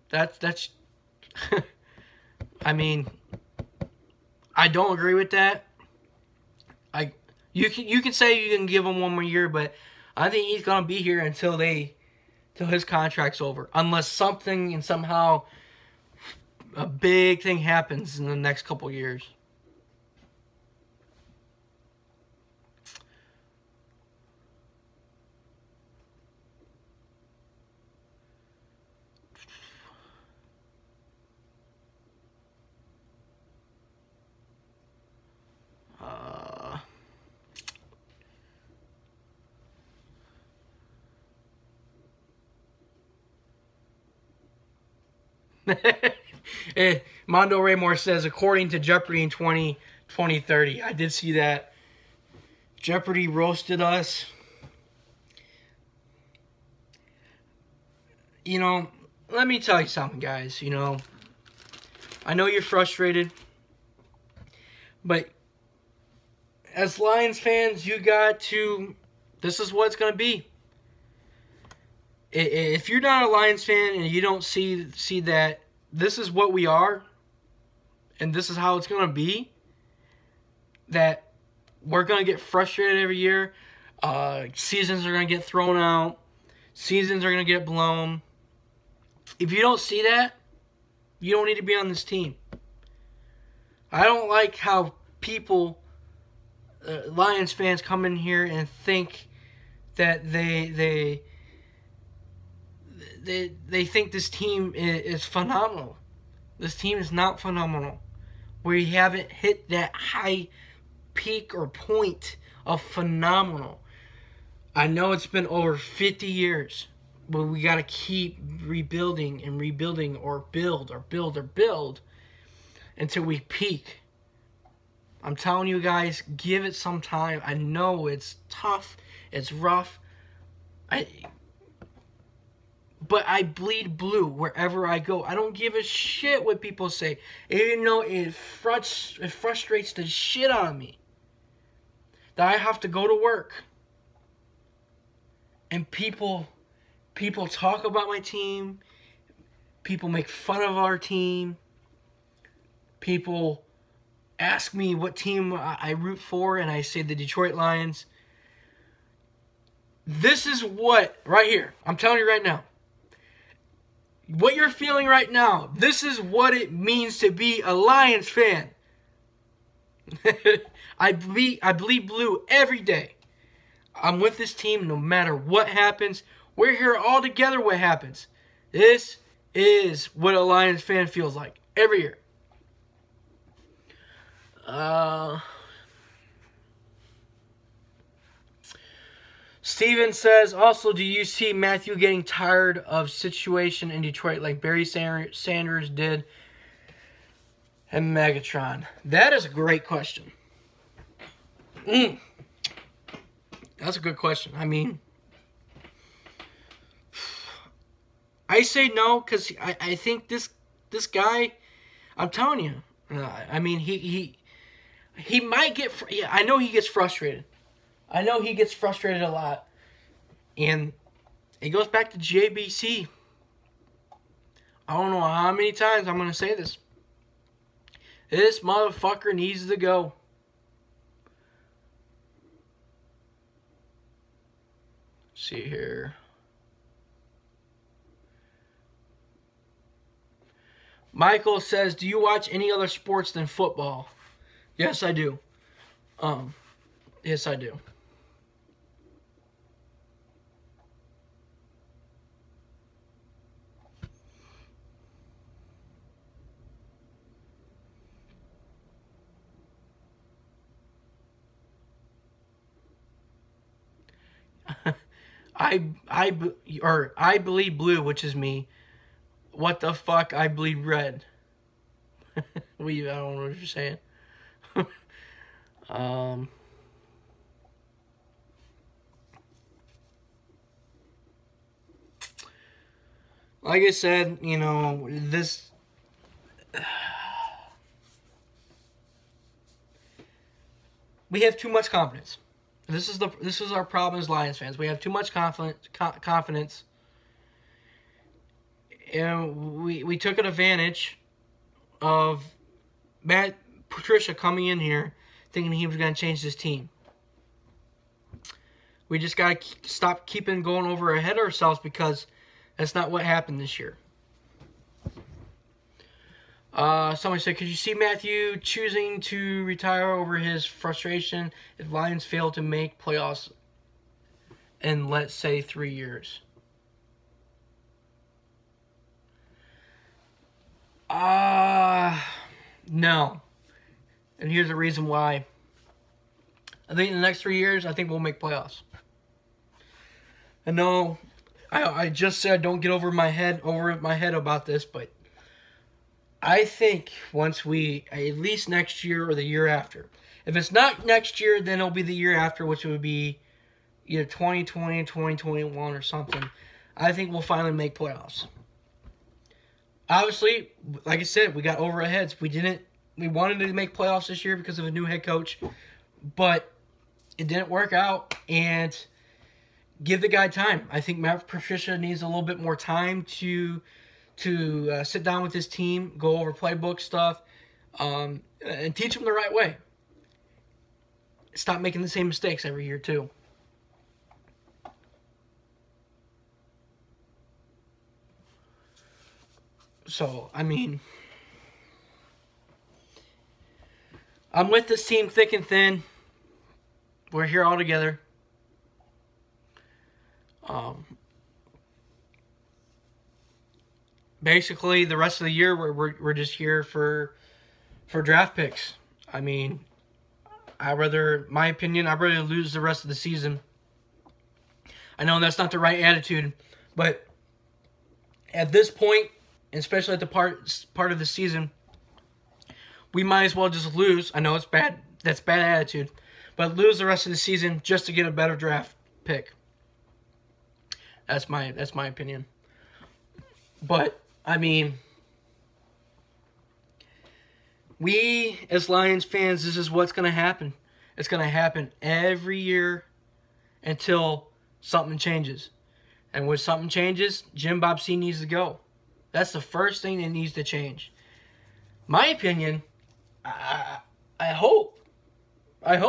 Speaker 1: That's I mean, I don't agree with that. You can say you can give him 1 more year, but I think he's gonna be here until his contract's over. Unless something and somehow a big thing happens in the next couple years. Mondo Raymore says, according to Jeopardy in 2030. I did see that. Jeopardy roasted us. You know, let me tell you something, guys. You know, I know you're frustrated, but as Lions fans, you got to, this is what it's going to be. If you're not a Lions fan and you don't see that this is what we are and this is how it's going to be, that we're going to get frustrated every year. Seasons are going to get thrown out. Seasons are going to get blown. If you don't see that, you don't need to be on this team. I don't like how people, Lions fans, come in here and think that they think this team is phenomenal. This team is not phenomenal. We haven't hit that high peak or point of phenomenal. I know it's been over 50 years, but we got to keep rebuilding and rebuilding, or build until we peak. I'm telling you guys, give it some time. I know it's tough, it's rough. But I bleed blue wherever I go. I don't give a shit what people say. Even though it frustrates the shit out of me that I have to go to work and people talk about my team. People make fun of our team. People ask me what team I root for, and I say the Detroit Lions. This is what, right here, I'm telling you right now, what you're feeling right now, this is what it means to be a Lions fan. I bleed blue every day. I'm with this team no matter what happens. We're here all together what happens. This is what a Lions fan feels like every year. Steven says, also, do you see Matthew getting tired of situation in Detroit like Barry Sanders did and Megatron? That is a great question. That's a good question. I mean, I say no because I think this guy, I'm telling you, I mean, he might get, yeah, I know he gets frustrated. I know he gets frustrated a lot. And it goes back to JBC. I don't know how many times I'm going to say this. This motherfucker needs to go. Let's see here. Michael says, do you watch any other sports than football? Yes, I do. Yes, I do. I believe blue, which is me. What the fuck? I bleed red. I don't know what you're saying. Like I said, you know, this we have too much confidence. This is our problem as Lions fans. We have too much confidence, and we took advantage of Matt Patricia coming in here thinking he was going to change this team. We just got to stop keeping going over ahead of ourselves, because that's not what happened this year. Somebody said, could you see Matthew choosing to retire over his frustration if Lions fail to make playoffs in, let's say, 3 years? No. And here's the reason why. I think in the next 3 years, I think we'll make playoffs. I know I just said don't get over my head about this, but I think once at least next year or the year after. If it's not next year, then it'll be the year after, which would be either 2020, 2021 or something. I think we'll finally make playoffs. Obviously, like I said, we got over our heads. We wanted to make playoffs this year because of a new head coach, but it didn't work out, and give the guy time. I think Matt Patricia needs a little bit more time to sit down with his team, go over playbook stuff, and teach them the right way. Stop making the same mistakes every year, too. So, I mean, I'm with this team thick and thin. We're here all together. Basically, the rest of the year, we're just here for draft picks. I mean, my opinion, I'd rather lose the rest of the season. I know that's not the right attitude, but at this point, especially at the part of the season, we might as well just lose. I know it's bad. That's bad attitude, but lose the rest of the season just to get a better draft pick. That's my opinion. But I mean, we as Lions fans, this is what's going to happen. It's going to happen every year until something changes. And when something changes, Jim Bob C needs to go. That's the first thing that needs to change. My opinion, I hope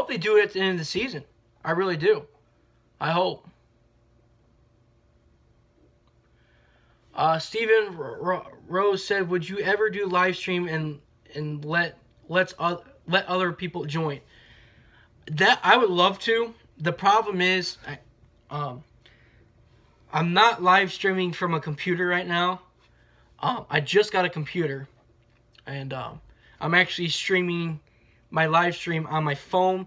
Speaker 1: they do it at the end of the season. I really do. I hope. Steven Rose said, would you ever do live stream and let other people join? That I would love to. The problem is, I'm not live streaming from a computer right now. I just got a computer, and I'm actually streaming my live stream on my phone.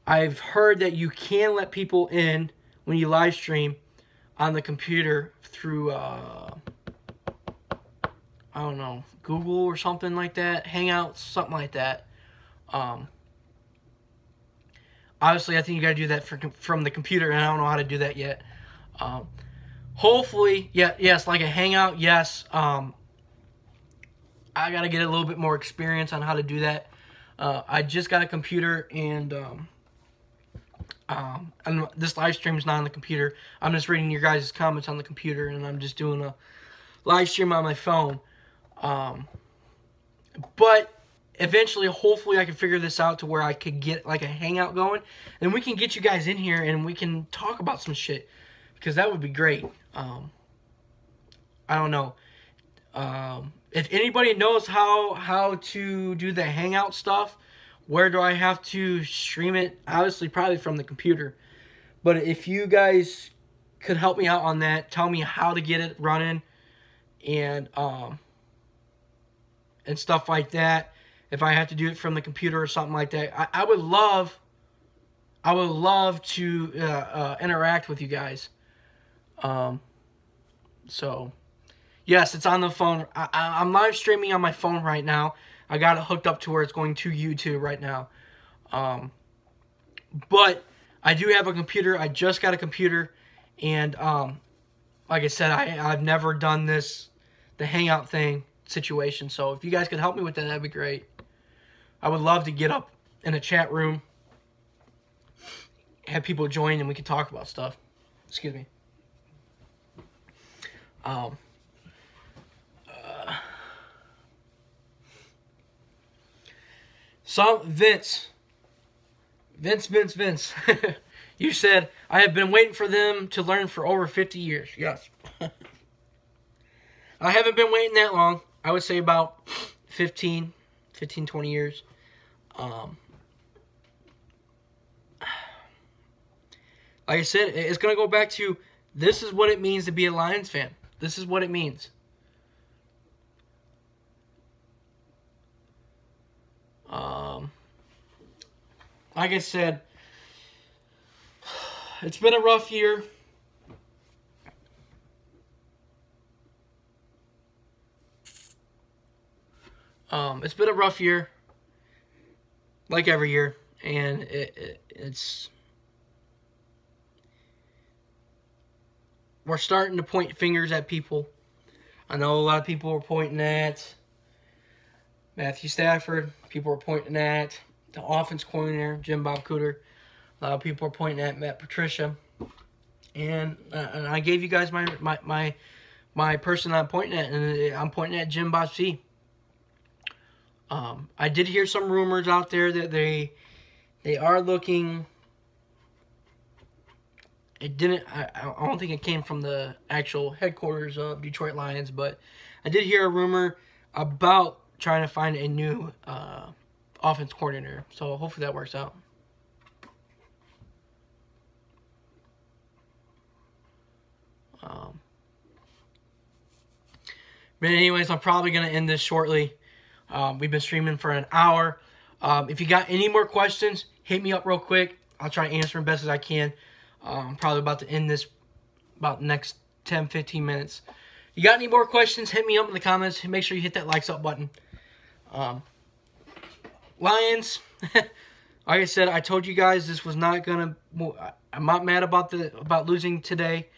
Speaker 1: I've heard that you can let people in when you live stream on the computer through, I don't know, Google or something like that, Hangouts, something like that. Obviously, I think you got to do that from the computer, and I don't know how to do that yet. Hopefully, yes, like a Hangout, yes. I got to get a little bit more experience on how to do that. I just got a computer, and this live stream is not on the computer. I'm just reading your guys' comments on the computer, and I'm just doing a live stream on my phone. But eventually, hopefully, I can figure this out to where I could get like a Hangout going, and we can get you guys in here, and we can talk about some shit, because that would be great. I don't know. If anybody knows how to do the Hangout stuff, where do I have to stream it? Obviously, probably from the computer. But if you guys could help me out on that, tell me how to get it running, and stuff like that. If I have to do it from the computer or something like that, I would love to interact with you guys. So, yes, it's on the phone. I'm live streaming on my phone right now. I got it hooked up to where it's going to YouTube right now. But I do have a computer. I just got a computer. And like I said, I've never done the Hangout thing situation. So if you guys could help me with that, that'd be great. I would love to get up in a chat room, have people join, and we can talk about stuff. Excuse me. Vince. You said, I have been waiting for them to learn for over 50 years. Yes. I haven't been waiting that long. I would say about 15, 20 years. Like I said, it's going to go back to, this is what it means to be a Lions fan. This is what it means. Like I said, it's been a rough year. It's been a rough year, like every year, and it's we're starting to point fingers at people. I know a lot of people were pointing at Matthew Stafford. People were pointing at the offense coordinator, Jim Bob Cooter. A lot of people are pointing at Matt Patricia. And I gave you guys my person I'm pointing at, and I'm pointing at Jim Bob C. I did hear some rumors out there that they are looking. It didn't. I don't think it came from the actual headquarters of Detroit Lions, but I did hear a rumor about trying to find a new offense coordinator. So hopefully that works out. But anyways, I'm probably going to end this shortly. We've been streaming for an hour. If you got any more questions, hit me up real quick. I'll try to answer them best as I can. I'm probably about to end this about the next 10-15 minutes. You got any more questions, hit me up in the comments. Make sure you hit that likes up button. Lions, like I said, I told you guys this was not going to... I'm not mad about losing today.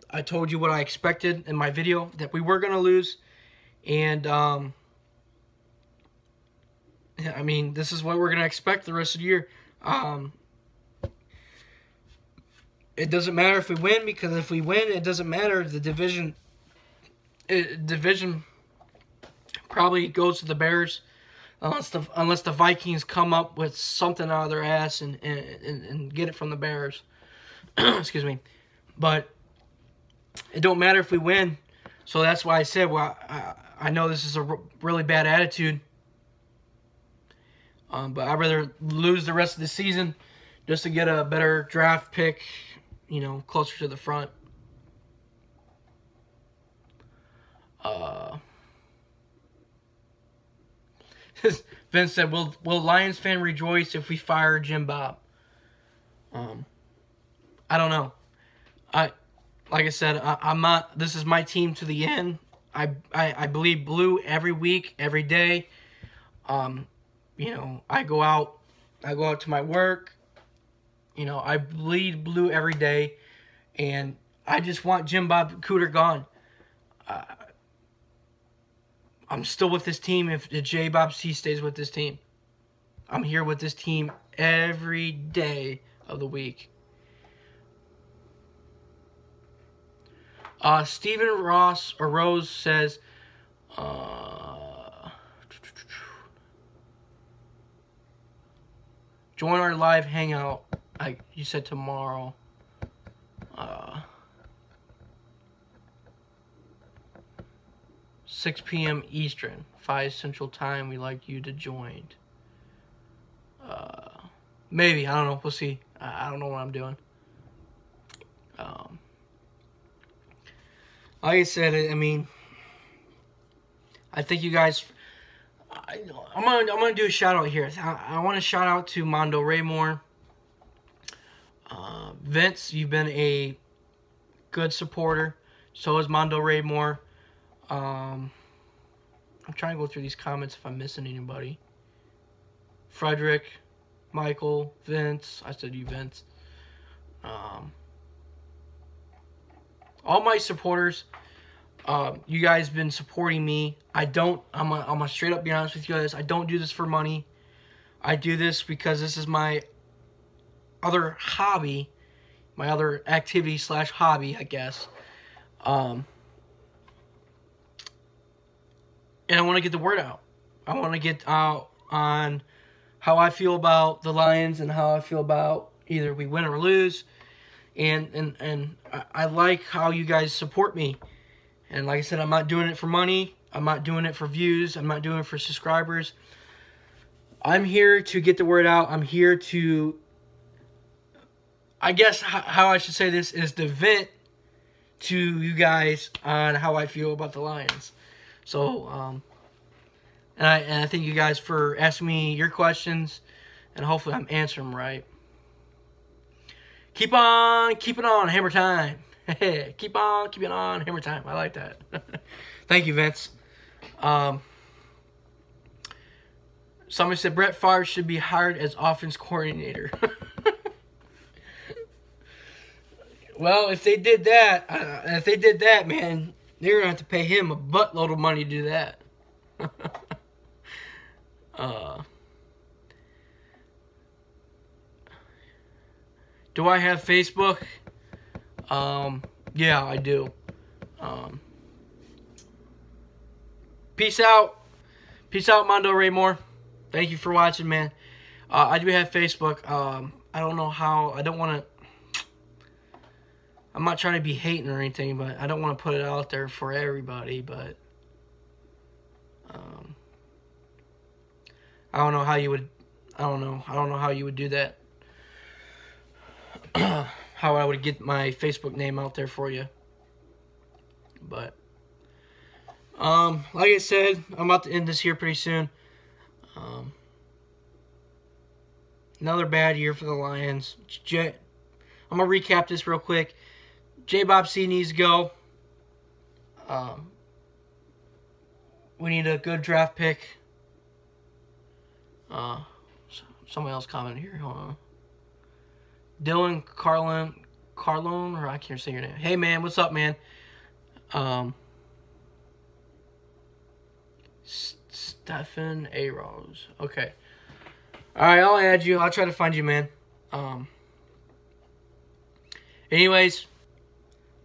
Speaker 1: I told you what I expected in my video, that we were going to lose. And, I mean, this is what we're going to expect the rest of the year. It doesn't matter if we win, because if we win, it doesn't matter. The division probably goes to the Bears, unless the Vikings come up with something out of their ass and get it from the Bears. Excuse me. But it don't matter if we win. So that's why I said, well, I know this is a really bad attitude. But I'd rather lose the rest of the season just to get a better draft pick, you know, closer to the front. Vince said, will Lions fan rejoice if we fire Jim Bob? I don't know. Like I said, I'm not. This is my team to the end. I bleed blue every week, every day. You know, I go out to my work. You know, I bleed blue every day, and I just want Jim Bob Cooter gone. I'm still with this team if J Bob C stays with this team. I'm here with this team every day of the week. Stephen Ross or Rose says, join our live hangout. You said tomorrow. 6 p.m. Eastern, 5 Central Time. We'd like you to join. Maybe. I don't know. We'll see. I don't know what I'm doing. Like I said, I mean, I think you guys... I'm gonna do a shout out here. I want to shout out to Mondo Raymore. Vince, you've been a good supporter. So is Mondo Raymore. I'm trying to go through these comments if I'm missing anybody. Frederick, Michael, Vince. I said you, Vince. All my supporters. You guys been supporting me. I'm gonna straight up be honest with you guys. I don't do this for money. I do this because this is my other hobby, my other activity / hobby, I guess. And I want to get the word out. I want to get out on how I feel about the Lions and how I feel about either we win or lose. And I like how you guys support me. And like I said, I'm not doing it for money. I'm not doing it for views. I'm not doing it for subscribers. I'm here to get the word out. I'm here to, I guess how I should say this is to vent to you guys on how I feel about the Lions. So, and I thank you guys for asking me your questions, and hopefully I'm answering them right. Keep on keeping on, Hammer Time. Keep on keeping on, Hammer Time. I like that. Thank you, Vince. Somebody said Brett Favre should be hired as offense coordinator. Well, if they did that, man, they're gonna have to pay him a buttload of money to do that. Do I have Facebook? Yeah, I do. Peace out. Peace out, Mondo Raymore. Thank you for watching, man. I do have Facebook. I don't know how. I don't want to... I'm not trying to be hating or anything, but I don't want to put it out there for everybody, but... I don't know how you would... I don't know how you would do that. How I would get my Facebook name out there for you. But... like I said, I'm about to end this here pretty soon. Another bad year for the Lions. I'm going to recap this real quick. J. Bob C needs to go. We need a good draft pick. Somebody else commented here. Hold on. Dylan Carlone, or I can't say your name. Hey, man, what's up, man? Stephen A. Rose. Okay. Alright, I'll add you. I'll try to find you, man. Anyways,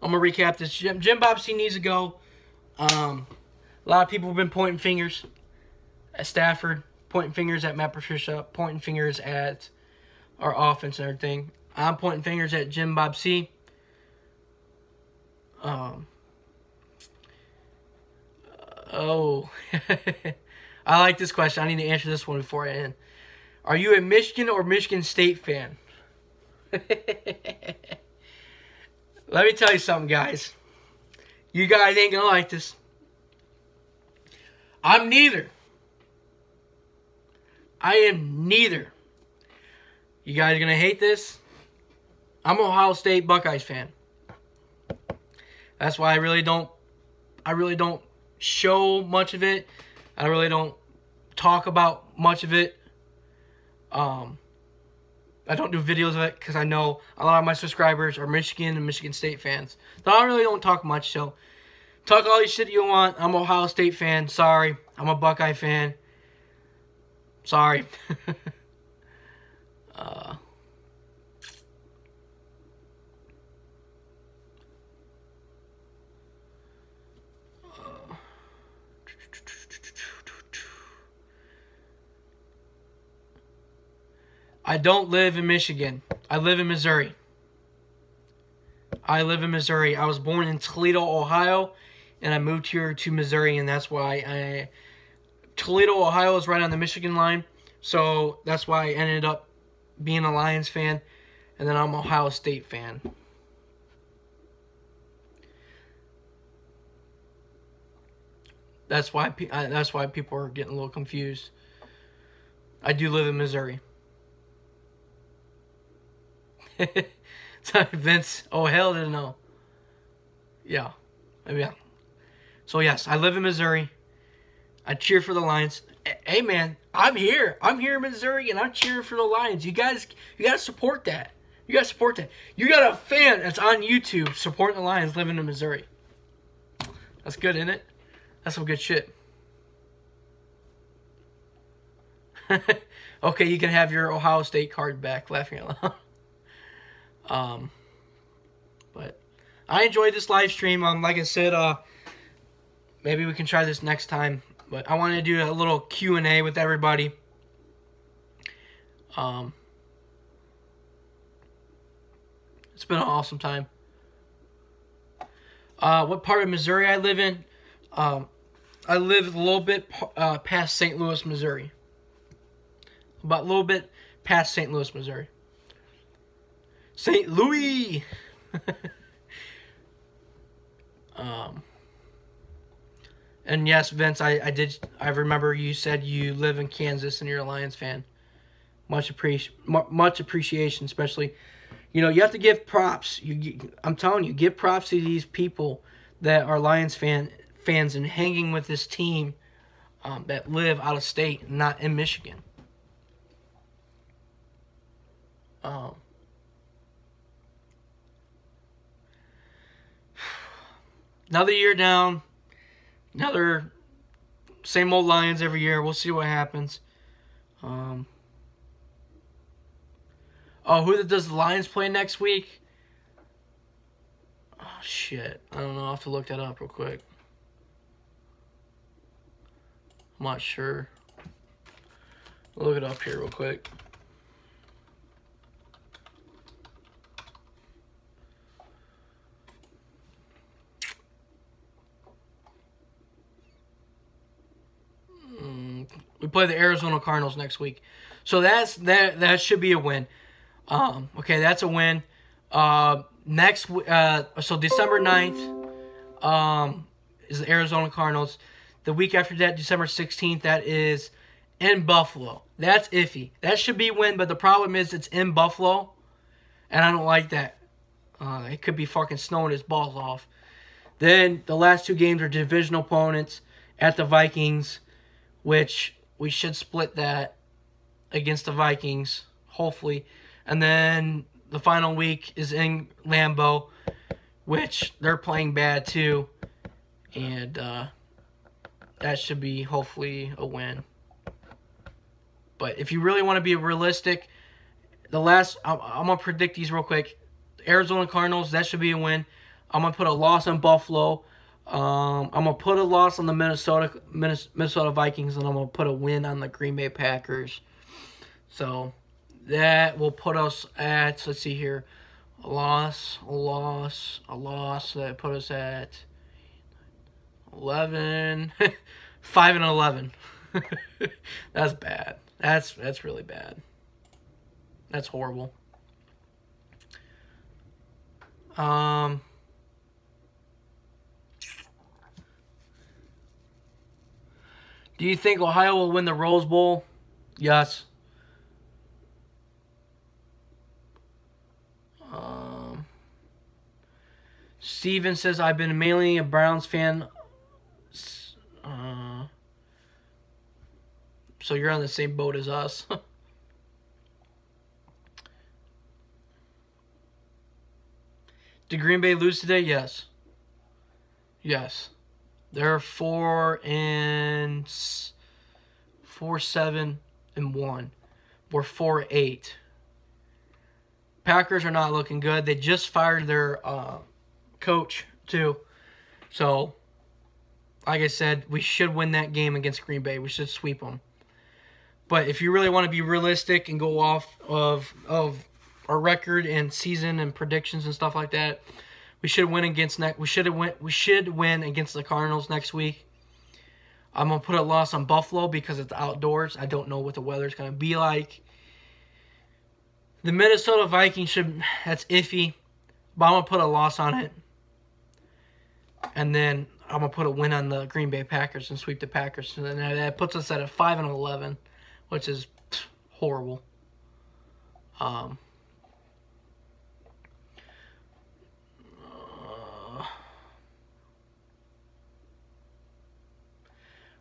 Speaker 1: I'm going to recap this. Jim Bob C needs to go. A lot of people have been pointing fingers at Stafford, pointing fingers at Matt Patricia, pointing fingers at our offense and everything. I'm pointing fingers at Jim Bob C. Oh, I like this question. I need to answer this one before I end. Are you a Michigan or Michigan State fan? Let me tell you something, guys. You guys ain't going to like this. I'm neither. I am neither. You guys are going to hate this. I'm an Ohio State Buckeyes fan. That's why I really don't show much of it. I really don't talk about much of it. I don't do videos of it because I know a lot of my subscribers are Michigan and Michigan State fans. So I really don't talk much. So talk all these shit you want. I'm an Ohio State fan. Sorry. I'm a Buckeye fan. Sorry. I don't live in Michigan. I live in Missouri. I live in Missouri. I was born in Toledo, Ohio, and I moved here to Missouri, and that's why Toledo, Ohio is right on the Michigan line, so that's why I ended up being a Lions fan, and then I'm an Ohio State fan. That's why people are getting a little confused. I do live in Missouri. So Vince, oh hell didn't know. Yeah. So yes, I live in Missouri. I cheer for the Lions. Hey man, I'm here. I'm here in Missouri and I'm cheering for the Lions. You guys, you gotta support that. You gotta support that. You got a fan that's on YouTube supporting the Lions living in Missouri. That's good, isn't it? That's some good shit. Okay, you can have your Ohio State card back. Laughing out loud. But I enjoyed this live stream. Like I said, maybe we can try this next time. But I wanted to do a little Q&A with everybody. It's been an awesome time. What part of Missouri I live in? I live a little bit past St. Louis, Missouri. About a little bit past St. Louis, Missouri. St. Louis! And yes, Vince, I remember you said you live in Kansas and you're a Lions fan. Much appreciation, especially, you know, you have to give props. I'm telling you, give props to these people that are Lions fans and hanging with this team that live out of state, not in Michigan. Another year down. Another same old Lions every year. We'll see what happens. Oh, who does the Lions play next week? Oh, shit. I don't know. I'll have to look that up real quick. I'm not sure. I'll look it up here real quick. We play the Arizona Cardinals next week. So that should be a win. Okay, that's a win. So December 9th is the Arizona Cardinals. The week after that, December 16th, that is in Buffalo. That's iffy. That should be a win, but the problem is it's in Buffalo, and I don't like that. It could be fucking snowing his balls off. Then the last two games are divisional opponents at the Vikings, which we should split that against the Vikings, hopefully. And then the final week is in Lambeau, which they're playing bad too. And that should be hopefully a win. But if you really want to be realistic, I'm going to predict these real quick. Arizona Cardinals, that should be a win. I'm going to put a loss on Buffalo. I'm going to put a loss on the Minnesota Vikings, and I'm going to put a win on the Green Bay Packers. So that will put us at, let's see here, a loss. That put us at 11, 5-11. That's bad. That's really bad. That's horrible. Do you think Ohio will win the Rose Bowl? Yes. Steven says, I've been mainly a Browns fan. So you're on the same boat as us. Did Green Bay lose today? Yes. Yes. They're 4-7-1. We're 4-8. Packers are not looking good. They just fired their coach too. So, like I said, we should win that game against Green Bay. We should sweep them. But if you really want to be realistic and go off of our record and season and predictions and stuff like that, We should win against We should win against the Cardinals next week. I'm gonna put a loss on Buffalo because it's outdoors. I don't know what the weather's gonna be like. The Minnesota Vikings that's iffy, but I'm gonna put a loss on it. And then I'm gonna put a win on the Green Bay Packers and sweep the Packers. And then that puts us at a 5-11, which is horrible.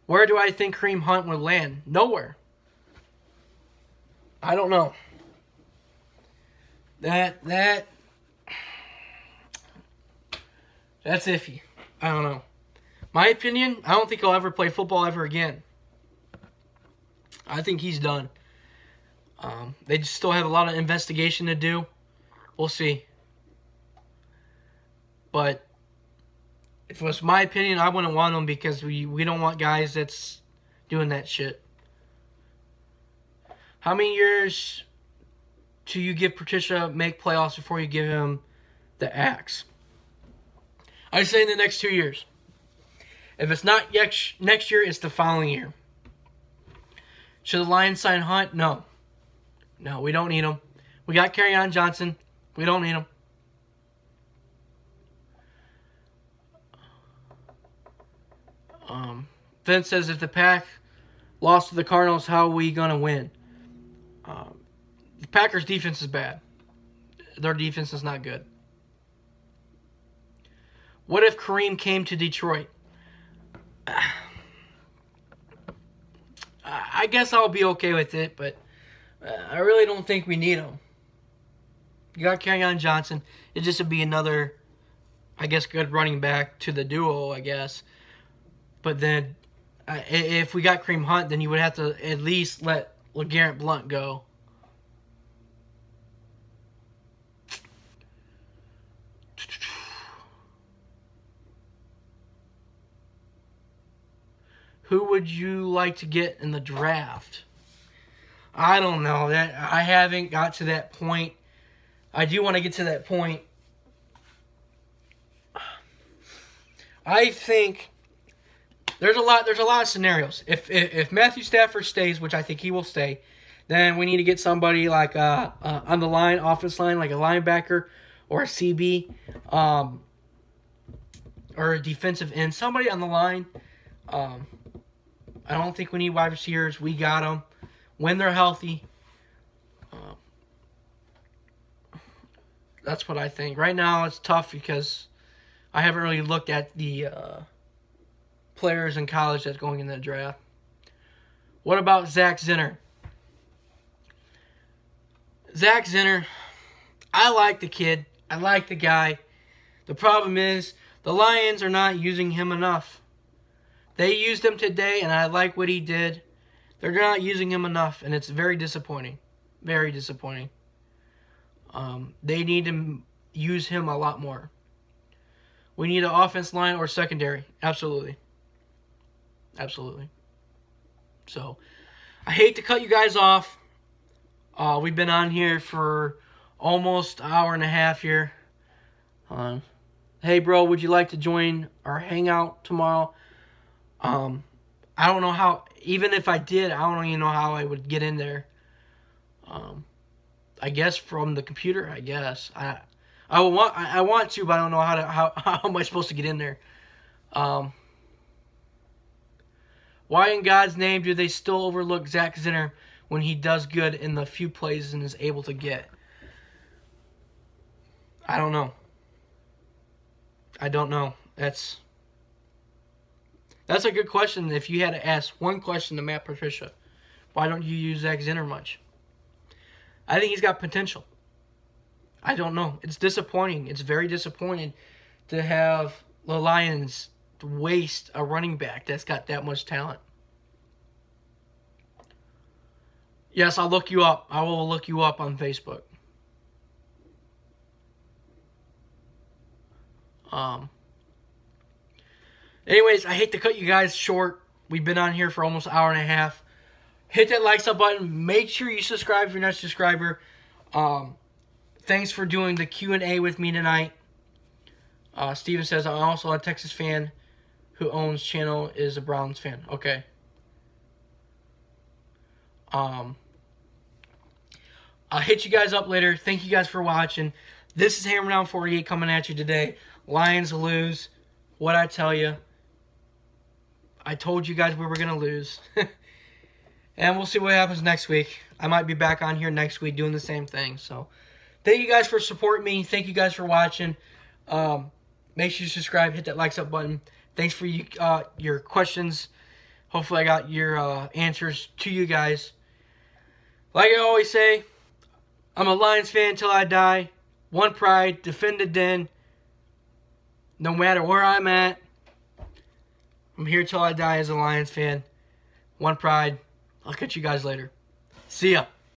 Speaker 1: Where do I think Kareem Hunt would land? Nowhere. I don't know. That's iffy. I don't know. My opinion, I don't think he'll ever play football ever again. I think he's done. They just still have a lot of investigation to do. We'll see. But if it was my opinion, I wouldn't want him because we don't want guys that's doing that shit. How many years do you give Patricia make playoffs before you give him the axe? I say in the next 2 years. If it's not next year, it's the following year. Should the Lions sign Hunt? No. No, we don't need him. We got Kerryon Johnson. We don't need him. Vince says, if the Pack lost to the Cardinals, how are we going to win? The Packers' defense is bad. Their defense is not good. What if Kareem came to Detroit? I guess I'll be okay with it, but I really don't think we need him. You got Kerryon Johnson. It just would be another, I guess, good running back to the duo, I guess. But then, if we got Kareem Hunt, then you would have to at least let LeGarrette Blount go. Who would you like to get in the draft? I don't know. I haven't got to that point. I do want to get to that point. I think there's a lot of scenarios. If Matthew Stafford stays, which I think he will stay, then we need to get somebody like on the line, offense line, like a linebacker or a CB, or a defensive end, somebody on the line. I don't think we need wide receivers. We got them when they're healthy. That's what I think. Right now, it's tough because I haven't really looked at the players in college that's going in the draft. What about Zach Zinner? Zach Zinner, I like the kid. I like the guy. The problem is the Lions are not using him enough. They used him today, and I like what he did. They're not using him enough, and it's very disappointing. Very disappointing. They need to use him a lot more. We need an offense line or secondary. Absolutely. Absolutely. So, I hate to cut you guys off. We've been on here for almost an hour and a half here. Hey, bro, would you like to join our hangout tomorrow? I don't know how, even if I did, I don't even know how I would get in there. I guess from the computer, I guess. I want to, but I don't know how am I supposed to get in there. Why in God's name do they still overlook Zach Zinner when he does good in the few plays and is able to get? I don't know. I don't know. That's a good question. If you had to ask one question to Matt Patricia, why don't you use Zach Zinner much? I think he's got potential. I don't know. It's disappointing. It's very disappointing to have the Lions waste a running back that's got that much talent. Yes, I'll look you up. I will look you up on Facebook. Anyways, I hate to cut you guys short. We've been on here for almost an hour and a half. Hit that like sub button. Make sure you subscribe if you're not a subscriber. Thanks for doing the Q&A with me tonight. Steven says, I'm also a Texas fan who owns channel is a Browns fan. Okay. I'll hit you guys up later. Thank you guys for watching. This is Hamme Down48 coming at you today. Lions lose. What'd I tell you? I told you guys we were going to lose. And we'll see what happens next week. I might be back on here next week doing the same thing. So, thank you guys for supporting me. Thank you guys for watching. Make sure you subscribe. Hit that likes up button. Thanks for your questions. Hopefully I got your answers to you guys. Like I always say, I'm a Lions fan till I die. One pride, defend the den. No matter where I'm at, I'm here till I die as a Lions fan. One pride. I'll catch you guys later. See ya.